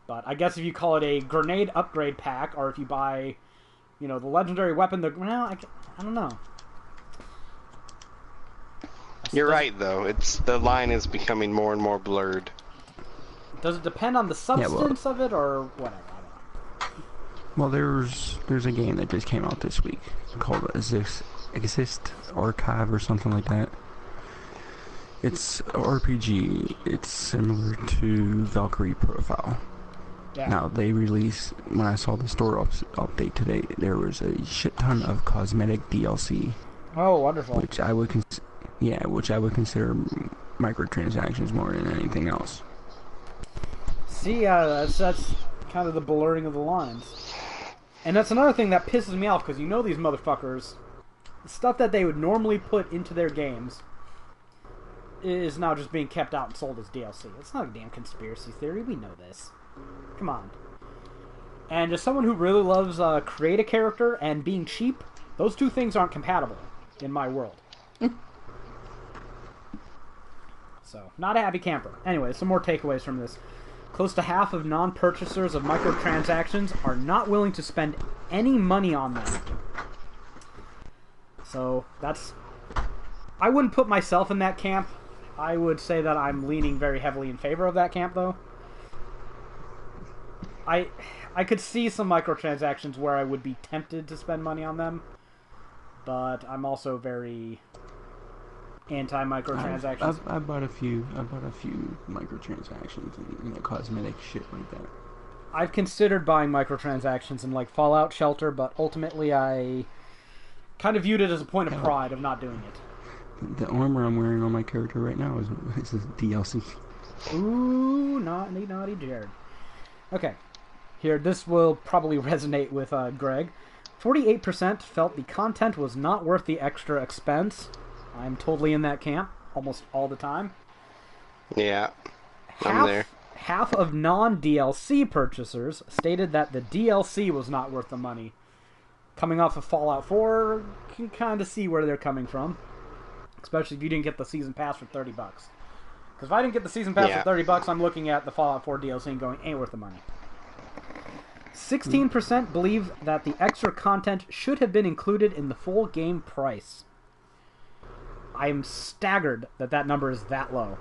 But I guess if you call it a grenade upgrade pack, or if you buy, you know, the legendary weapon, I don't know. You're right, though. The line is becoming more and more blurred. Does it depend on the substance of it, or whatever? I don't know. Well, there's a game that just came out this week called Exist Archive or something like that. It's a RPG. It's similar to Valkyrie Profile. Yeah. Now, they released, when I saw the store update today, there was a shit ton of cosmetic DLC, Oh, wonderful. which I would consider microtransactions more than anything else. See, that's kind of the blurring of the lines. And that's another thing that pisses me off, because you know these motherfuckers, the stuff that they would normally put into their games is now just being kept out and sold as DLC. It's not a damn conspiracy theory, we know this. Come on. And as someone who really loves create a character and being cheap, those two things aren't compatible in my world. So, not a happy camper. Anyway, some more takeaways from this. Close to half of non-purchasers of microtransactions are not willing to spend any money on them. So that's... I wouldn't put myself in that camp. I would say that I'm leaning very heavily in favor of that camp, though. I could see some microtransactions where I would be tempted to spend money on them, but I'm also very anti-microtransactions. I bought a few microtransactions and cosmetic shit like that. I've considered buying microtransactions in like Fallout Shelter, but ultimately I kind of viewed it as a point of pride of not doing it. The armor I'm wearing on my character right now is a DLC. Ooh, naughty Jared. Okay, here, this will probably resonate with Greg. 48% felt the content was not worth the extra expense. I'm totally in that camp, almost all the time. Yeah, I'm there. Half of non-DLC purchasers stated that the DLC was not worth the money. Coming off of Fallout 4, you can kind of see where they're coming from. Especially if you didn't get the Season Pass for $30. Because if I didn't get the Season Pass for $30, I'm looking at the Fallout 4 DLC and going, ain't worth the money. 16% believe that the extra content should have been included in the full game price. I'm staggered that that number is that low.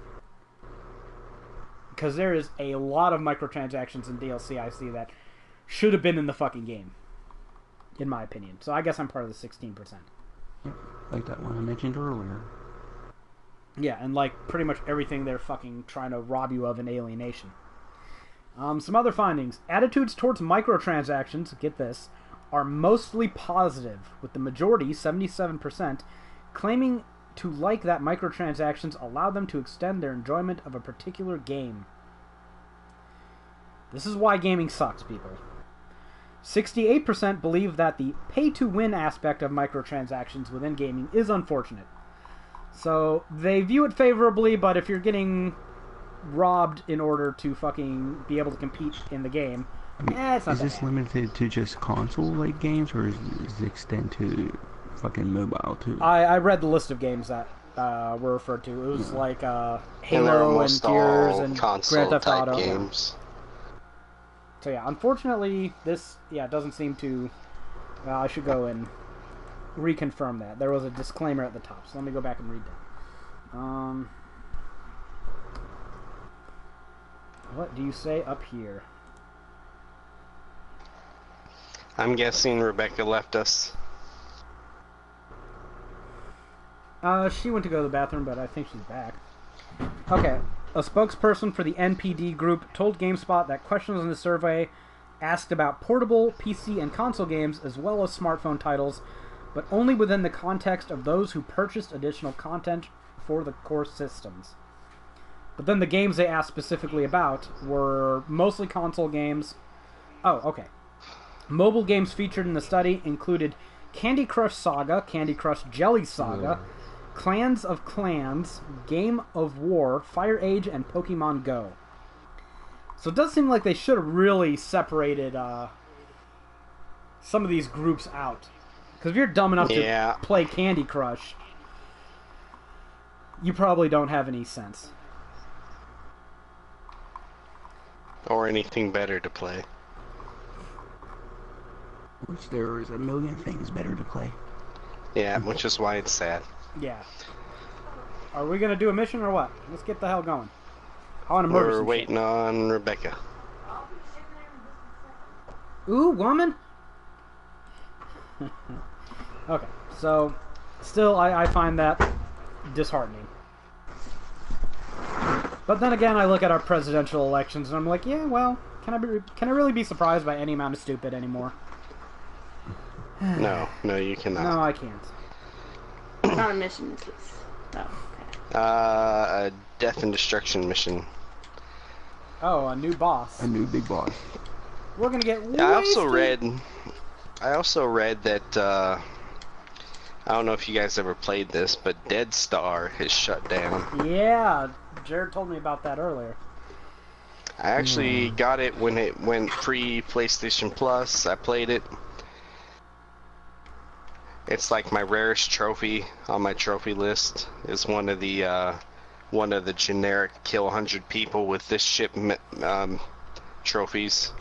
Because there is a lot of microtransactions in DLC I see that should have been in the fucking game. In my opinion. So I guess I'm part of the 16%. Like that one I mentioned earlier. Yeah, and like pretty much everything they're fucking trying to rob you of in Alienation. Some other findings. Attitudes towards microtransactions, get this, are mostly positive, with the majority, 77%, claiming to like that microtransactions allow them to extend their enjoyment of a particular game. This is why gaming sucks, people. 68% believe that the pay-to-win aspect of microtransactions within gaming is unfortunate. So, they view it favorably, but if you're getting robbed in order to fucking be able to compete in the game, it's not Is this limited to just console-like games, or does it extend to fucking mobile, too? I read the list of games that were referred to. It was like Halo and Gears and Grand Theft Auto. Games. So yeah, unfortunately, this doesn't seem to... I should go and reconfirm that. There was a disclaimer at the top, so let me go back and read that. What do you say up here? I'm guessing Rebecca left us. She went to go to the bathroom, but I think she's back. Okay. A spokesperson for the NPD group told GameSpot that questions in the survey asked about portable, PC, and console games as well as smartphone titles, but only within the context of those who purchased additional content for the core systems. But then the games they asked specifically about were mostly console games. Oh, okay. Mobile games featured in the study included Candy Crush Saga, Candy Crush Jelly Saga, Clans of Clans, Game of War, Fire Age, and Pokemon Go. So it does seem like they should have really separated some of these groups out. Because if you're dumb enough to play Candy Crush, you probably don't have any sense. Or anything better to play. Which there is a million things better to play. Yeah, which is why it's sad. Yeah. Are we gonna do a mission or what? Let's get the hell going. I want to murder We're waiting on Rebecca. Ooh, woman! Okay, so still I find that disheartening. But then again, I look at our presidential elections and I'm like, yeah, well, can I really be surprised by any amount of stupid anymore? No, you cannot. No, I can't. What kind of mission is this? Oh, okay. A death and destruction mission. Oh, a new boss. A new big boss. We're gonna get wasted. I also read that I don't know if you guys ever played this, but Dead Star is shut down. Yeah, Jared told me about that earlier. I actually got it when it went free PlayStation Plus. I played it. It's like my rarest trophy on my trophy list. Is one of the generic kill 100 people with this ship trophies.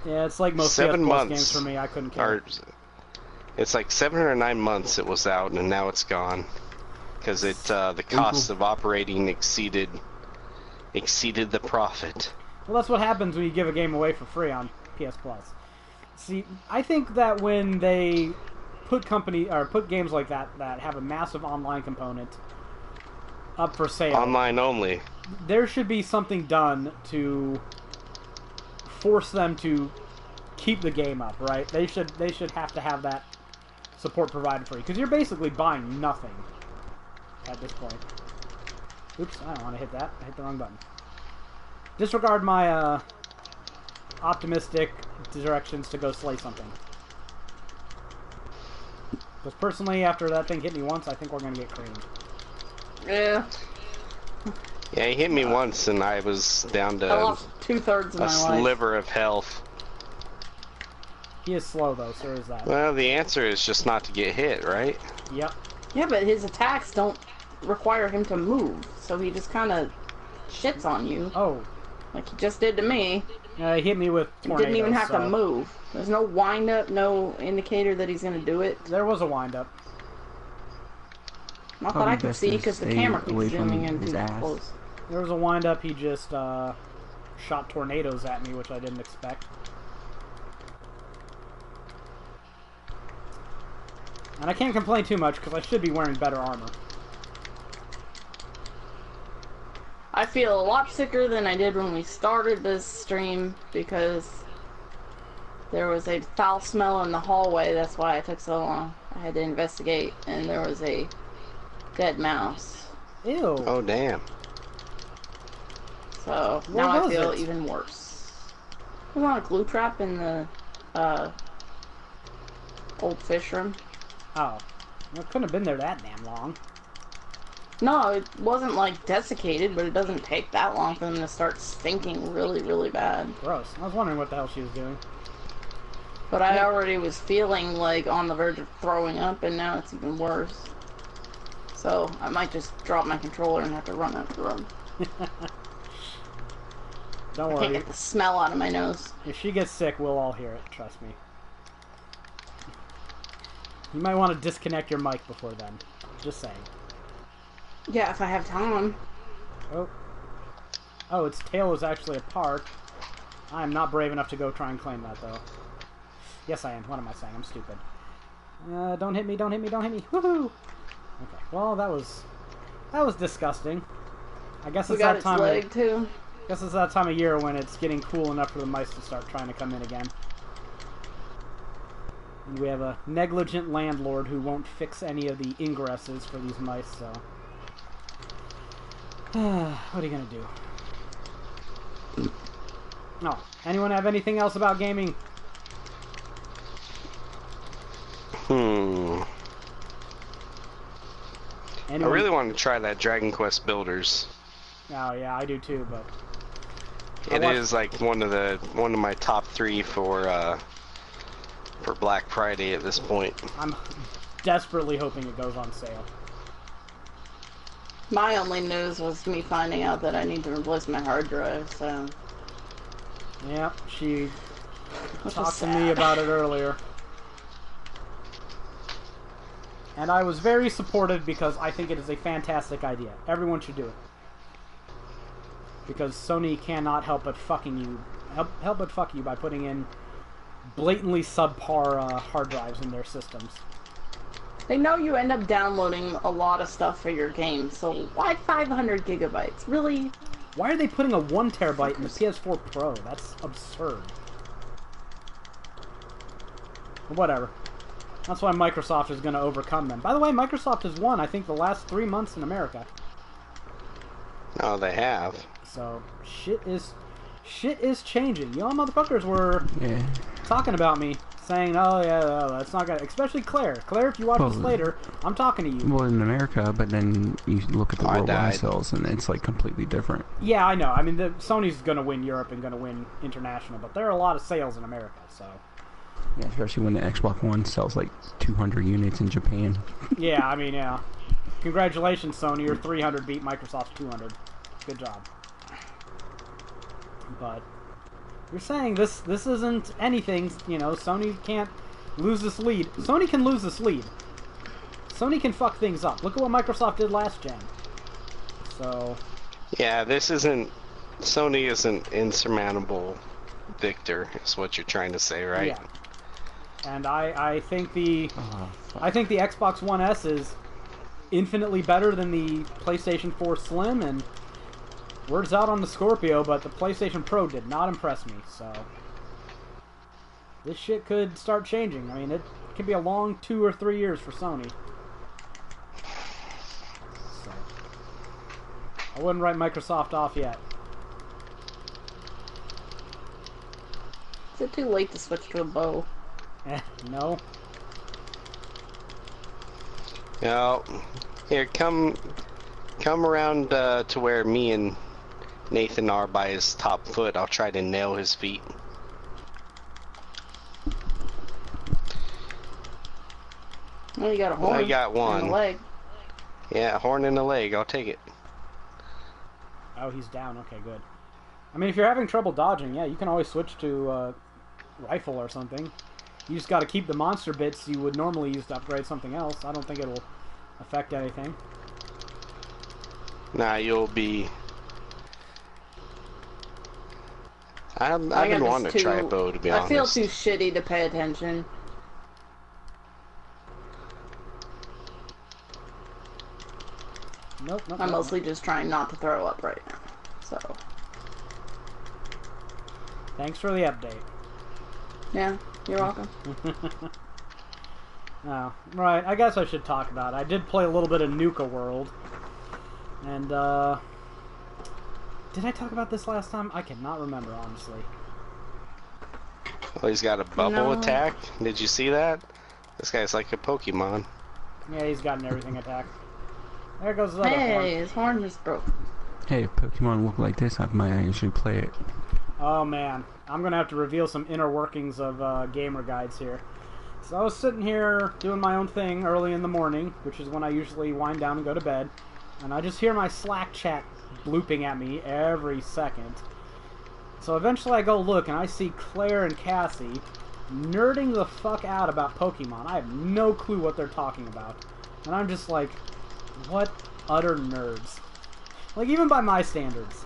Yeah, it's like most 7 PS Plus months games for me. I couldn't care. It's like 7 or 9 months it was out, and now it's gone because the cost of operating exceeded the profit. Well, that's what happens when you give a game away for free on PS Plus. See, I think that when they put games like that have a massive online component up for sale, Online only. there should be something done to force them to keep the game up, right? They should have to have that support provided for you, because you're basically buying nothing at this point. Oops, I don't want to hit that. I hit the wrong button. Disregard my optimistic directions to go slay something. Because personally, after that thing hit me once, I think we're going to get creamed. Yeah. Yeah, he hit me once, and I was down to I lost 2/3 of my a life. sliver of health. He is slow, though, so is that. Well, the answer is just not to get hit, right? Yep. Yeah, but his attacks don't require him to move, so he just kind of shits on you. Oh. Like he just did to me. He hit me with He tornadoes. didn't even have so to move. There's no wind up, no indicator that he's going to do it. There was a wind-up. Not that I could see, because the camera keeps zooming in too close. There was a wind-up. He just shot tornadoes at me, which I didn't expect. And I can't complain too much, because I should be wearing better armor. I feel a lot sicker than I did when we started this stream, because there was a foul smell in the hallway. That's why it took so long. I had to investigate, and there was a dead mouse. Ew. Oh, damn. So Where now I was feel it? even worse. It was on a glue trap in the old fish room. Oh. Well, it couldn't have been there that damn long. No, it wasn't like desiccated, but it doesn't take that long for them to start stinking really, really bad. Gross. I was wondering what the hell she was doing. But I already was feeling like on the verge of throwing up, and now it's even worse. So I might just drop my controller and have to run out of the room. Don't I can't worry. get the smell out of my nose. If she gets sick, we'll all hear it. Trust me. You might want to disconnect your mic before then. Just saying. Yeah, if I have time. Oh. Oh, its tail is actually a park. I am not brave enough to go try and claim that, though. Yes, I am. What am I saying? I'm stupid. Don't hit me, don't hit me, don't hit me. Woohoo! Okay, well, that was disgusting. I guess We it's got that its time leg, too. guess it's that time of year when it's getting cool enough for the mice to start trying to come in again. And we have a negligent landlord who won't fix any of the ingresses for these mice, so... what are you gonna do? No. Anyone have anything else about gaming? I Anyone? really want to try that Dragon Quest Builders. Oh yeah, I do too, but... It is like one of my top 3 for Black Friday at this point. I'm desperately hoping it goes on sale. My only news was me finding out that I need to replace my hard drive, so... Yeah, she Which is talked to sad. me about it earlier. And I was very supportive because I think it is a fantastic idea. Everyone should do it. Because Sony cannot help but fucking you. Help but fuck you by putting in blatantly subpar hard drives in their systems. They know you end up downloading a lot of stuff for your game, so why 500 gigabytes? Really? Why are they putting a 1 terabyte in the PS4 Pro? That's absurd. But whatever. That's why Microsoft is going to overcome them. By the way, Microsoft has won, I think, the last 3 months in America. Oh, they have. So, shit is changing. Y'all motherfuckers were talking about me, saying, oh yeah, that's not gonna... Especially Claire. Claire, if you watch this later, I'm talking to you. Well, in America, but then you look at the I worldwide died. sales, and it's like completely different. Yeah, I know. I mean, Sony's gonna win Europe and gonna win international, but there are a lot of sales in America, so... Yeah, especially when the Xbox One sells like 200 units in Japan. Yeah, I mean, yeah. Congratulations, Sony. Your 300 beat Microsoft's 200. Good job. But you're saying this isn't anything, you know, Sony can't lose this lead. Sony can lose this lead. Sony can fuck things up. Look at what Microsoft did last gen. So... Yeah, this isn't... Sony isn't insurmountable victor, is what you're trying to say, right? Yeah. And I think the... I think the Xbox One S is infinitely better than the PlayStation 4 Slim, and words out on the Scorpio, but the PlayStation Pro did not impress me, so... This shit could start changing. I mean, it could be a long 2 or 3 years for Sony. So, I wouldn't write Microsoft off yet. Is it too late to switch to a bow? No. No. Here, come around to where me and Nathan are by his top foot. I'll try to nail his feet. Well, you got a horn. I got one. And a leg. Yeah, a horn and a leg. I'll take it. Oh, he's down. Okay, good. I mean, if you're having trouble dodging, yeah, you can always switch to rifle or something. You just got to keep the monster bits you would normally use to upgrade something else. I don't think it'll affect anything. Nah, you'll be... I've been wanting to try a bow, to be honest. I feel too shitty to pay attention. Nope, I'm mostly just trying not to throw up right now. So. Thanks for the update. Yeah, you're welcome. Oh, right, I guess I should talk about it. I did play a little bit of Nuka World. And, did I talk about this last time? I cannot remember, honestly. Well, he's got a bubble attack. Did you see that? This guy's like a Pokemon. Yeah, he's got an everything attack. There goes the other Hey, horn. his horn is broken. Hey, if Pokemon look like this, I might actually play it. Oh man, I'm gonna have to reveal some inner workings of gamer guides here. So I was sitting here doing my own thing early in the morning, which is when I usually wind down and go to bed, and I just hear my Slack chat blooping at me every second. So eventually I go look and I see Claire and Cassie nerding the fuck out about Pokemon. I have no clue what they're talking about. And I'm just like, what utter nerds. Like, even by my standards.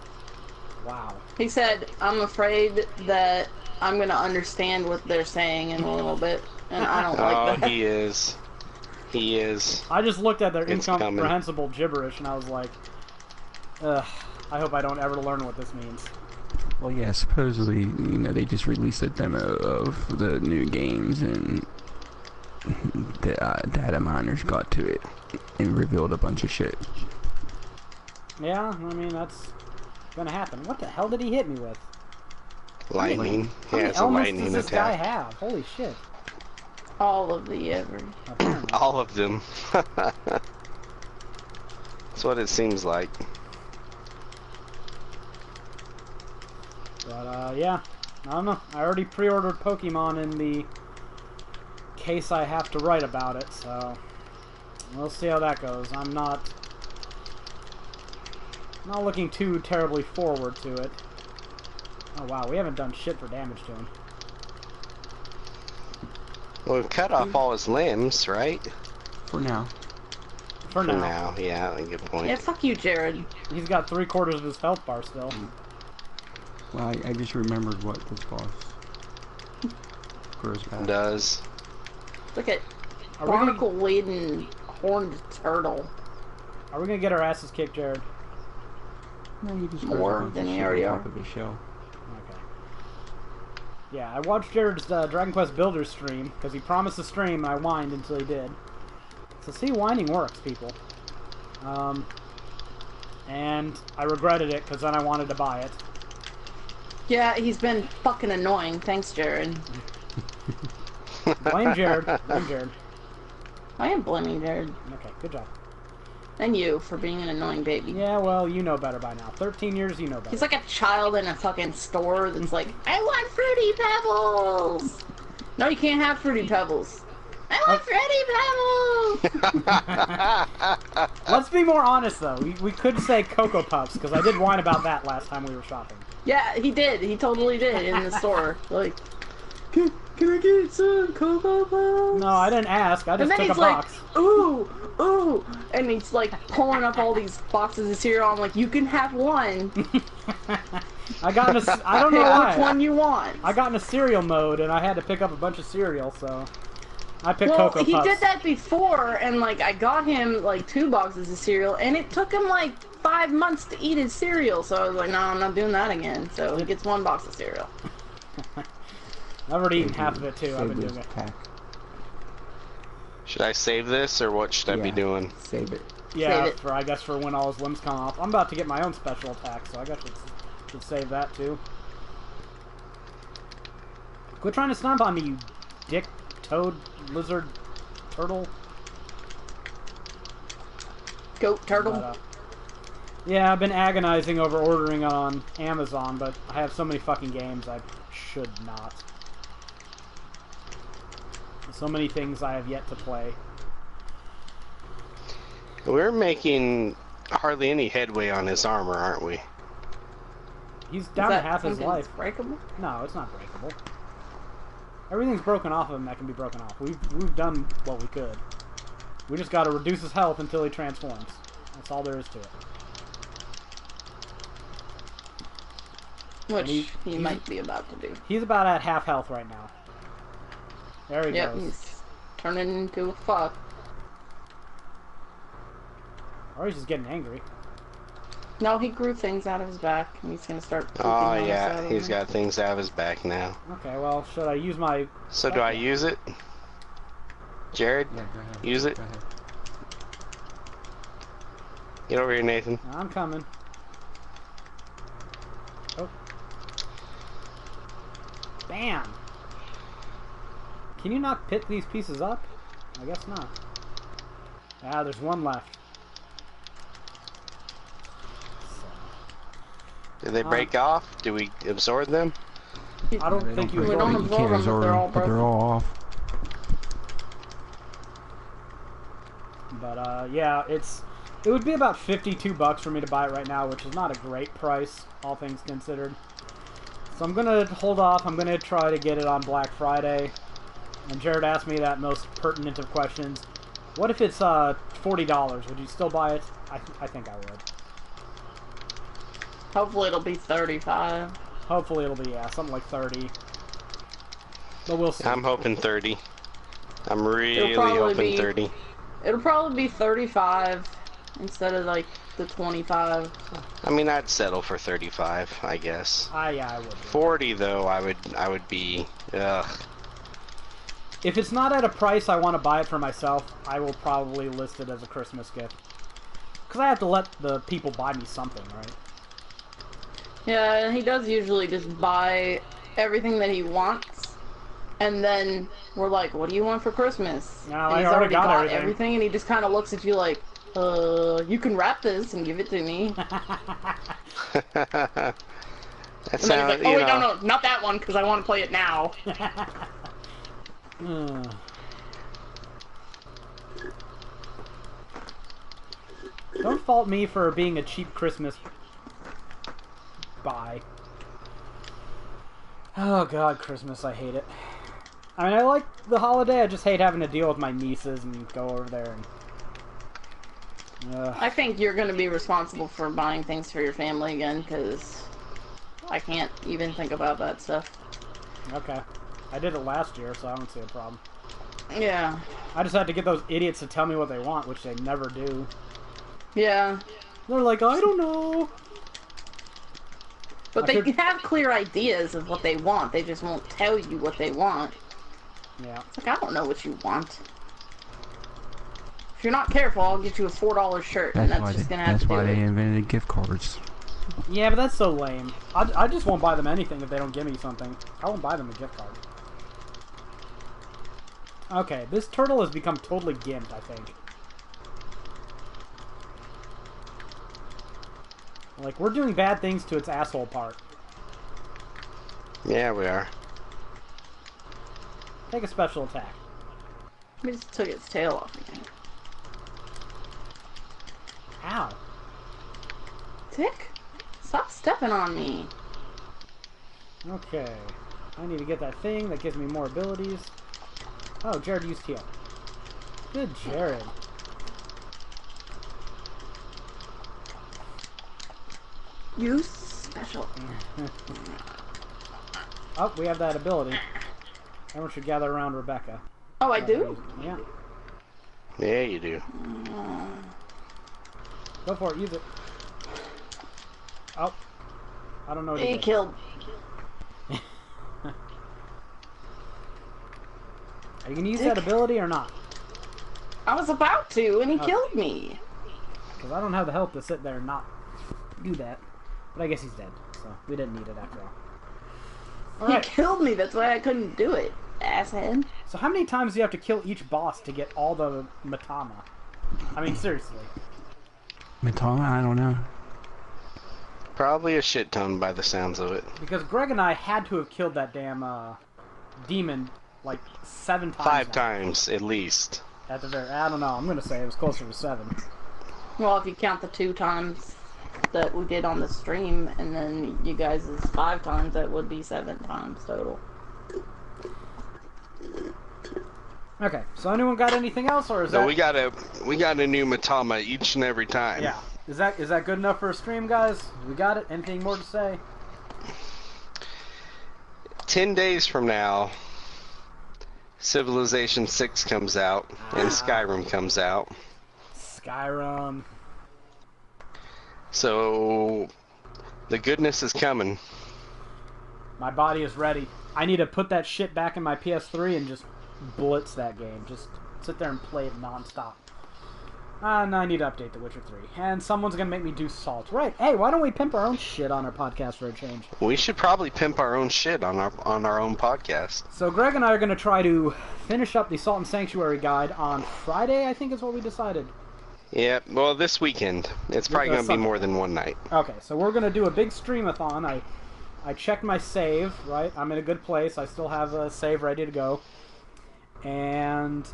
Wow. He said, I'm afraid that I'm going to understand what they're saying in a little bit, and I don't like that. Oh, he is. He is. I just looked at their It's incomprehensible gibberish and I was like, ugh, I hope I don't ever learn what this means. Well, yeah, supposedly, they just released a demo of the new games, and the data miners got to it and revealed a bunch of shit. Yeah, I mean, that's gonna happen. What the hell did he hit me with? Lightning. How Yeah, many it's a elements lightning does this guy attack. have? Holy shit. All of the ever. Apparently. All of them. That's what it seems like. But, yeah. I don't know. I already pre-ordered Pokemon in the case I have to write about it, so we'll see how that goes. I'm not looking too terribly forward to it. Oh wow, we haven't done shit for damage to him. Well, we've cut off all his limbs, right? For now. For now. Yeah, good point. Yeah, fuck you, Jared. He's got 3/4 of his health bar still. Well, I just remembered what this boss grows back. Does. Look at Are we gonna- barnacle-laden horned turtle. Are we gonna get our asses kicked, Jared? No, you just More grows a bunch than of you shit already on are. top of his shell. Okay. Yeah, I watched Jared's Dragon Quest Builder stream, because he promised to stream, and I whined until he did. So see, whining works, people. And I regretted it, because then I wanted to buy it. Yeah, he's been fucking annoying. Thanks, Jared. Blame Jared. Blame Jared. I am blaming Jared. Okay, good job. And you for being an annoying baby. Yeah, well, you know better by now. 13 years, you know better. He's like a child in a fucking store that's like, I want Fruity Pebbles! No, you can't have Fruity Pebbles. I want Fruity Pebbles! Let's be more honest, though. We could say Cocoa Puffs, because I did whine about that last time we were shopping. Yeah, he did. He totally did in the store. Like, can Can I get some Cocoa Puffs? No, I didn't ask. I just And then took a he's like, box. ooh, ooh. And he's like pulling up all these boxes of cereal. I'm like, you can have one. I got in a, I don't know Pick why. which one you want. I got in a cereal mode and I had to pick up a bunch of cereal, so I picked Well, Cocoa he Puffs. did that before, and like I got him like 2 boxes of cereal, and it took him like 5 months to eat his cereal. So I was like, no, I'm not doing that again. So he gets 1 box of cereal. I've already eaten half of it too. I've been doing it. Attack. Should I save this, or what should I be doing? Save it. Yeah, Save it. for I guess for when all his limbs come off. I'm about to get my own special attack, so I guess should save that too. Quit trying to stomp on me, you dick, toad, lizard, turtle. Goat turtle. But, yeah, I've been agonizing over ordering on Amazon, but I have so many fucking games I should not. So many things I have yet to play. We're making hardly any headway on his armor, aren't we? He's down to half his something life. that's breakable? No, it's not breakable. Everything's broken off of him that can be broken off. We've done what we could. We just got to reduce his health until he transforms. That's all there is to it. Which He- he he's- might be about to do. He's about at half health right now. There he Yep, goes. he's turning into a fuck. Or he's just getting angry. No, he grew things out of his back, and he's gonna start. pooping Oh on us out yeah, of he's them. got things out of his back now. Okay, well, should I use my... So do I use it? Jared, Yeah, go ahead. use it. Go ahead. Get over here, Nathan. I'm coming. Oh. Bam! Can you not pick these pieces up? I guess not. Ah, there's one left. Did they break off? Do we absorb them? I don't think you We absorb don't them. You absorb can't them if absorb they're all them, but they're broken. all off. But yeah, it would be about $52 for me to buy it right now, which is not a great price, all things considered. So I'm gonna hold off. I'm gonna try to get it on Black Friday. And Jared asked me that most pertinent of questions: what if it's $40? Would you still buy it? I think I would. Hopefully, it'll be 35. Hopefully it'll be something like 30. But we'll see. I'm hoping 30. I'm really probably hoping be- 30. It'll probably be 35 instead of like the 25. I mean, I'd settle for 35, I guess. Yeah, I would. 40 though, I would be. Ugh. If it's not at a price I want to buy it for myself, I will probably list it as a Christmas gift. Because I have to let the people buy me something, right? Yeah, he does usually just buy everything that he wants, and then we're like, "What do you want for Christmas?" No, and I he's already got got everything. and he just kind of looks at you like, you can wrap this and give it to me." That And then he's sounds, like, "Oh wait, no, not that one, because I want to play it now." Don't fault me for being a cheap Christmas buy. Oh god, Christmas, I hate it. I mean, I like the holiday, I just hate having to deal with my nieces and go over there and... I think you're going to be responsible for buying things for your family again, because I can't even think about that stuff. Okay. I did it last year, so I don't see a problem. Yeah. I just had to get those idiots to tell me what they want, which they never do. Yeah. They're like, I don't know. But I they could- have clear ideas of what they want. They just won't tell you what they want. Yeah. It's like, I don't know what you want. If you're not careful, I'll get you a $4 shirt, and that's just gonna have to do why they it. invented gift cards. Yeah, but that's so lame. I just won't buy them anything if they don't give me something. I won't buy them a gift card. Okay, this turtle has become totally gimped, I think. Like, we're doing bad things to its asshole part. Yeah, we are. Take a special attack. We just took its tail off again. Ow. Tick? Stop stepping on me. Okay. I need to get that thing that gives me more abilities. Oh, Jared used heal. Good Jared. You special. Oh, we have that ability. Everyone should gather around Rebecca. Oh, I do? Yeah. Yeah, you do. Go for it, use it. Oh. I don't know what he did. killed. Are you gonna use that ability or not? I was about to, and he Okay. killed me. Because I don't have the health to sit there and not do that. But I guess he's dead, so we didn't need it after all. He Alright, killed me, that's why I couldn't do it, asshead. so how many times do you have to kill each boss to get all the Matama? I mean, seriously. Matama? I don't know. Probably a shit ton by the sounds of it. Because Greg and I had to have killed that damn demon like 7 times. 5 now. times, at least. At the very, I don't know, I'm gonna say it was closer to 7. Well, if you count the 2 times that we did on the stream, and then you guys' 5 times, that would be 7 times total. Okay, so anyone got anything else, or is So that... we got a new Matama each and every time. Yeah. Is that good enough for a stream, guys? We got it? Anything more to say? 10 days from now, Civilization 6 comes out, and Skyrim comes out. Skyrim. So, the goodness is coming. My body is ready. I need to put that shit back in my PS3 and just blitz that game. Just sit there and play it non-stop. And I need to update The Witcher 3. And someone's gonna make me do Salt. Right. Hey, why don't we pimp our own shit on our podcast for a change? We should probably pimp our own shit on our own podcast. So Greg and I are gonna try to finish up the Salt and Sanctuary guide on Friday, I think is what we decided. Yeah, well, this weekend. It's probably going to be Sunday. more than one night. Okay, so we're gonna do a big streamathon. I checked my save, right? I'm in a good place. I still have a save ready to go. And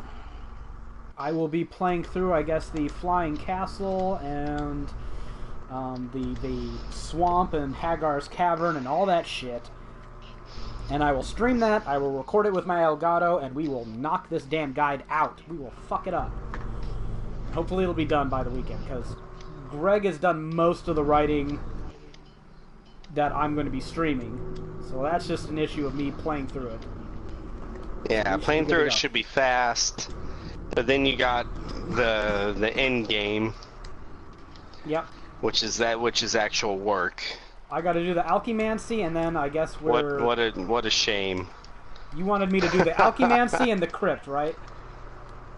I will be playing through, I guess, the Flying Castle and the swamp and Hagar's Cavern and all that shit. And I will stream that, I will record it with my Elgato, and we will knock this damn guide out. We will fuck it up. Hopefully it'll be done by the weekend, because Greg has done most of the writing that I'm going to be streaming. So that's just an issue of me playing through it. Yeah, We playing should be through good it to go. should be fast. But then you got the end game, Yep. which is actual work. I got to do the Alchemancy, and then I guess we're... What a shame. You wanted me to do the Alchemancy and the Crypt, right?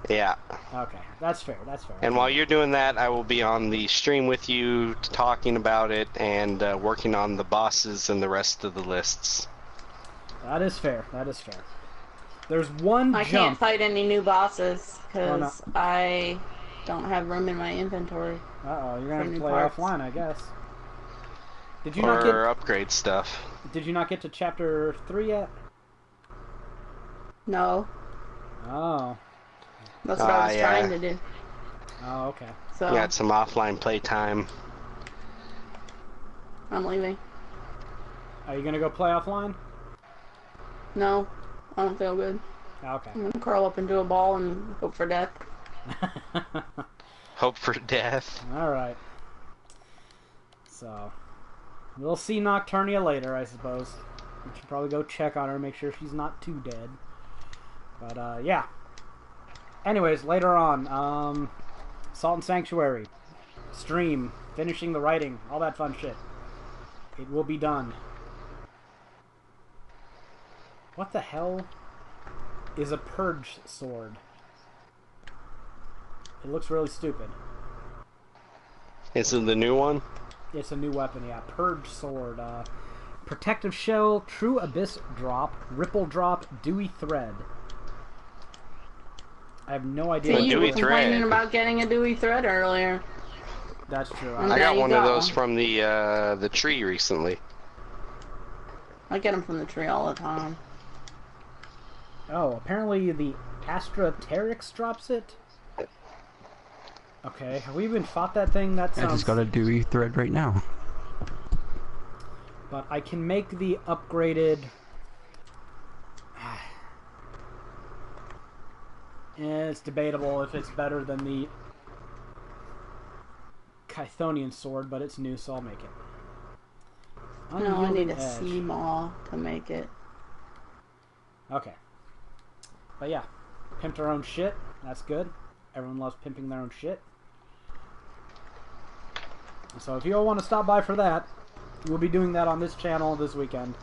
Yeah. Okay, that's fair, that's fair. And while you're doing that, I will be on the stream with you, talking about it and working on the bosses and the rest of the lists. That is fair, that is fair. There's one I jump... can't fight any new bosses, because no. I don't have room in my inventory. Uh-oh, you're going to have to new play parts. offline, I guess. Did you not Or upgrade stuff. Did you not get to chapter 3 yet? No, Oh. that's what I was yeah. trying to do. Oh, okay. So, Got some offline playtime. I'm leaving. Are you going to go play offline? No, I don't feel good. Okay. I'm gonna curl up into a ball and hope for death. Hope for death. Alright. So, we'll see Nocturnia later, I suppose. We should probably go check on her, make sure she's not too dead. But, yeah. Anyways, later on, Salt and Sanctuary, stream, finishing the writing, all that fun shit. It will be done. What the hell is a purge sword? It looks really stupid. Is it the new one? It's a new weapon, yeah. Purge sword. Protective shell, true abyss drop, ripple drop, dewy thread. I have no idea. See, Well, you dewy were complaining thread. about getting a dewy thread earlier. That's true. And I there got you one of go. those from the tree recently. I get them from the tree all the time. Oh, apparently the Astra Teryx drops it? Okay, have we even fought that thing? That I sounds... just got a dewy thread right now. But I can make the upgraded It's debatable if it's better than the Chthonian sword, but it's new, so I'll make it. No, I need Unyielding a edge. sea maw to make it. Okay. But yeah, pimped our own shit. That's good. Everyone loves pimping their own shit. So if you all want to stop by for that, we'll be doing that on this channel this weekend.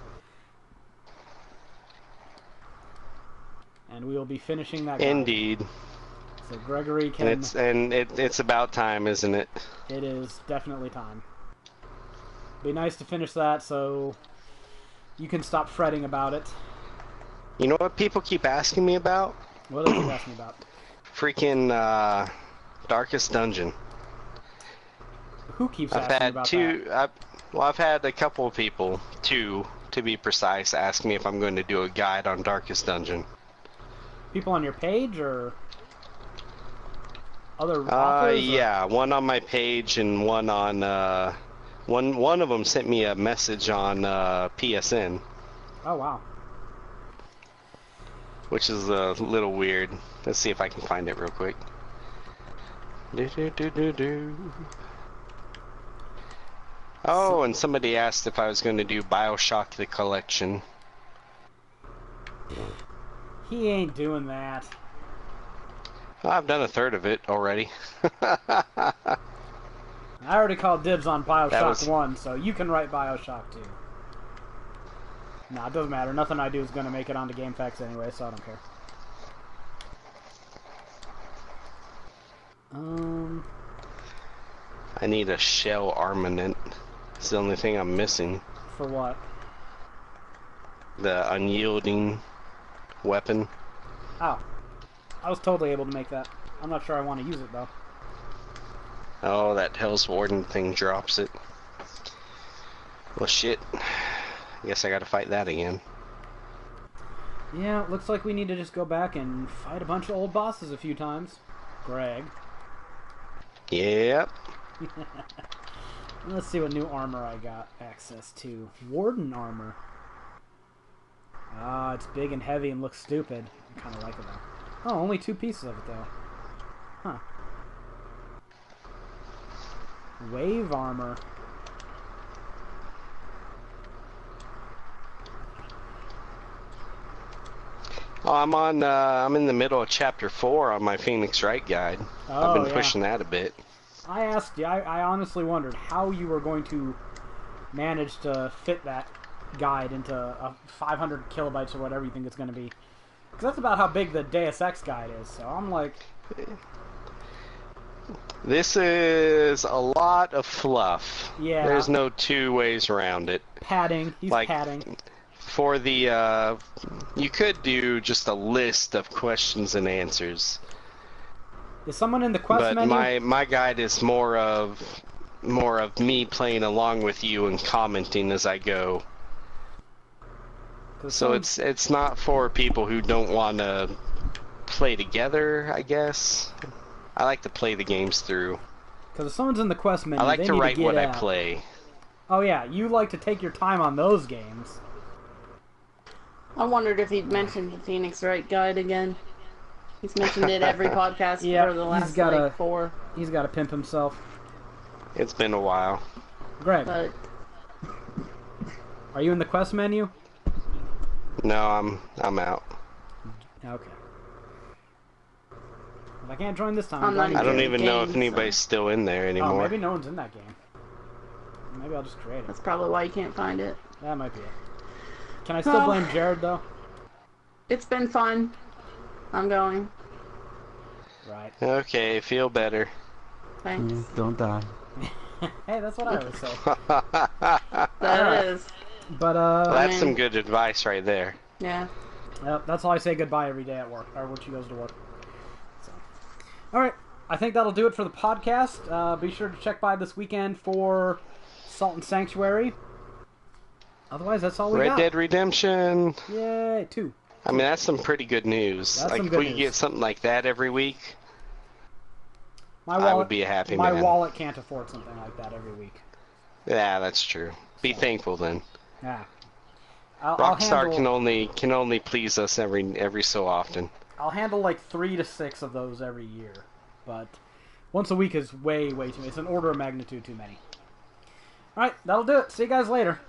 And we will be finishing that guide. Indeed. So Gregory can... It's about time, isn't it? It is definitely time. Be nice to finish that so you can stop fretting about it. You know what people keep asking me about? What else are you asking about? Freaking Darkest Dungeon. Who keeps I've asking had about two. that? I've had a couple of people, two to be precise, ask me if I'm going to do a guide on Darkest Dungeon. People on your page or other authors? Yeah, one on my page and one on one of them sent me a message on PSN, Oh wow. which is a little weird. Let's see if I can find it real quick. Oh, and somebody asked if I was going to do BioShock the Collection. He ain't doing that. I've done a third of it already. I already called dibs on BioShock was- 1, so you can write BioShock 2. Nah, it doesn't matter. Nothing I do is going to make it onto GameFAQs anyway, so I don't care. I need a shell armament. It's the only thing I'm missing. For what? The unyielding weapon. Oh. I was totally able to make that. I'm not sure I want to use it, though. Oh, that Hell's Warden thing drops it. Well, shit. I guess I gotta fight that again. Yeah, looks like we need to just go back and fight a bunch of old bosses a few times. Greg. Yep. Let's see what new armor I got access to. Warden armor. Ah, it's big and heavy and looks stupid. I kind of like it though. Oh, only 2 pieces of it though. Huh. Wave armor. Oh, I'm in the middle of chapter 4 on my Phoenix Wright guide. Oh, I've been yeah. pushing that a bit. I asked you, I honestly wondered how you were going to manage to fit that guide into a 500 kilobytes or whatever you think it's going to be. Because that's about how big the Deus Ex guide is, so I'm like... This is a lot of fluff. Yeah. There's no two ways around it. Padding. He's Like, padding. For the, you could do just a list of questions and answers. Is someone in the quest But menu? my guide is more of me playing along with you and commenting as I go. 'Cause So someone's- it's not for people who don't want to play together, I guess. I like to play the games through. Because if someone's in the quest menu, I like they to need write get what I out. play. Oh yeah, you like to take your time on those games. I wondered if he'd mentioned the Phoenix Wright guide again. He's mentioned it every podcast Yeah, for the he's last gotta- like 4. He's got to pimp himself. It's been a while. Greg, But are you in the quest menu? No, I'm out. Okay. If I can't join this time, I'm not going I don't Good even know if game, anybody's still in there Oh, anymore. maybe no one's in that game. Maybe I'll just create it. that's probably why you can't find it. That might be it. Can I still Well- blame Jared though? It's been fun. I'm going. Right. Okay, feel better. Thanks. Yeah, don't die. Hey, that's what I always say. That is. But That's mean- some good advice right there. Yeah. yep, that's how I say goodbye every day at work, or when she goes to work. So, all right, I think that'll do it for the podcast. Be sure to check by this weekend for Salt and Sanctuary. Otherwise, that's all we Red got. Dead Redemption. Yay, 2. I mean, that's some pretty good news. That's like, some if good we could news. get something like that every week, My I would be a happy my man. wallet can't afford something like that every week. yeah, that's true. Be thankful then. Yeah. I'll Rockstar handle... can only please us every so often. I'll handle like 3 to 6 of those every year, but once a week is way too many. It's an order of magnitude too many. Alright, that'll do it. See you guys later.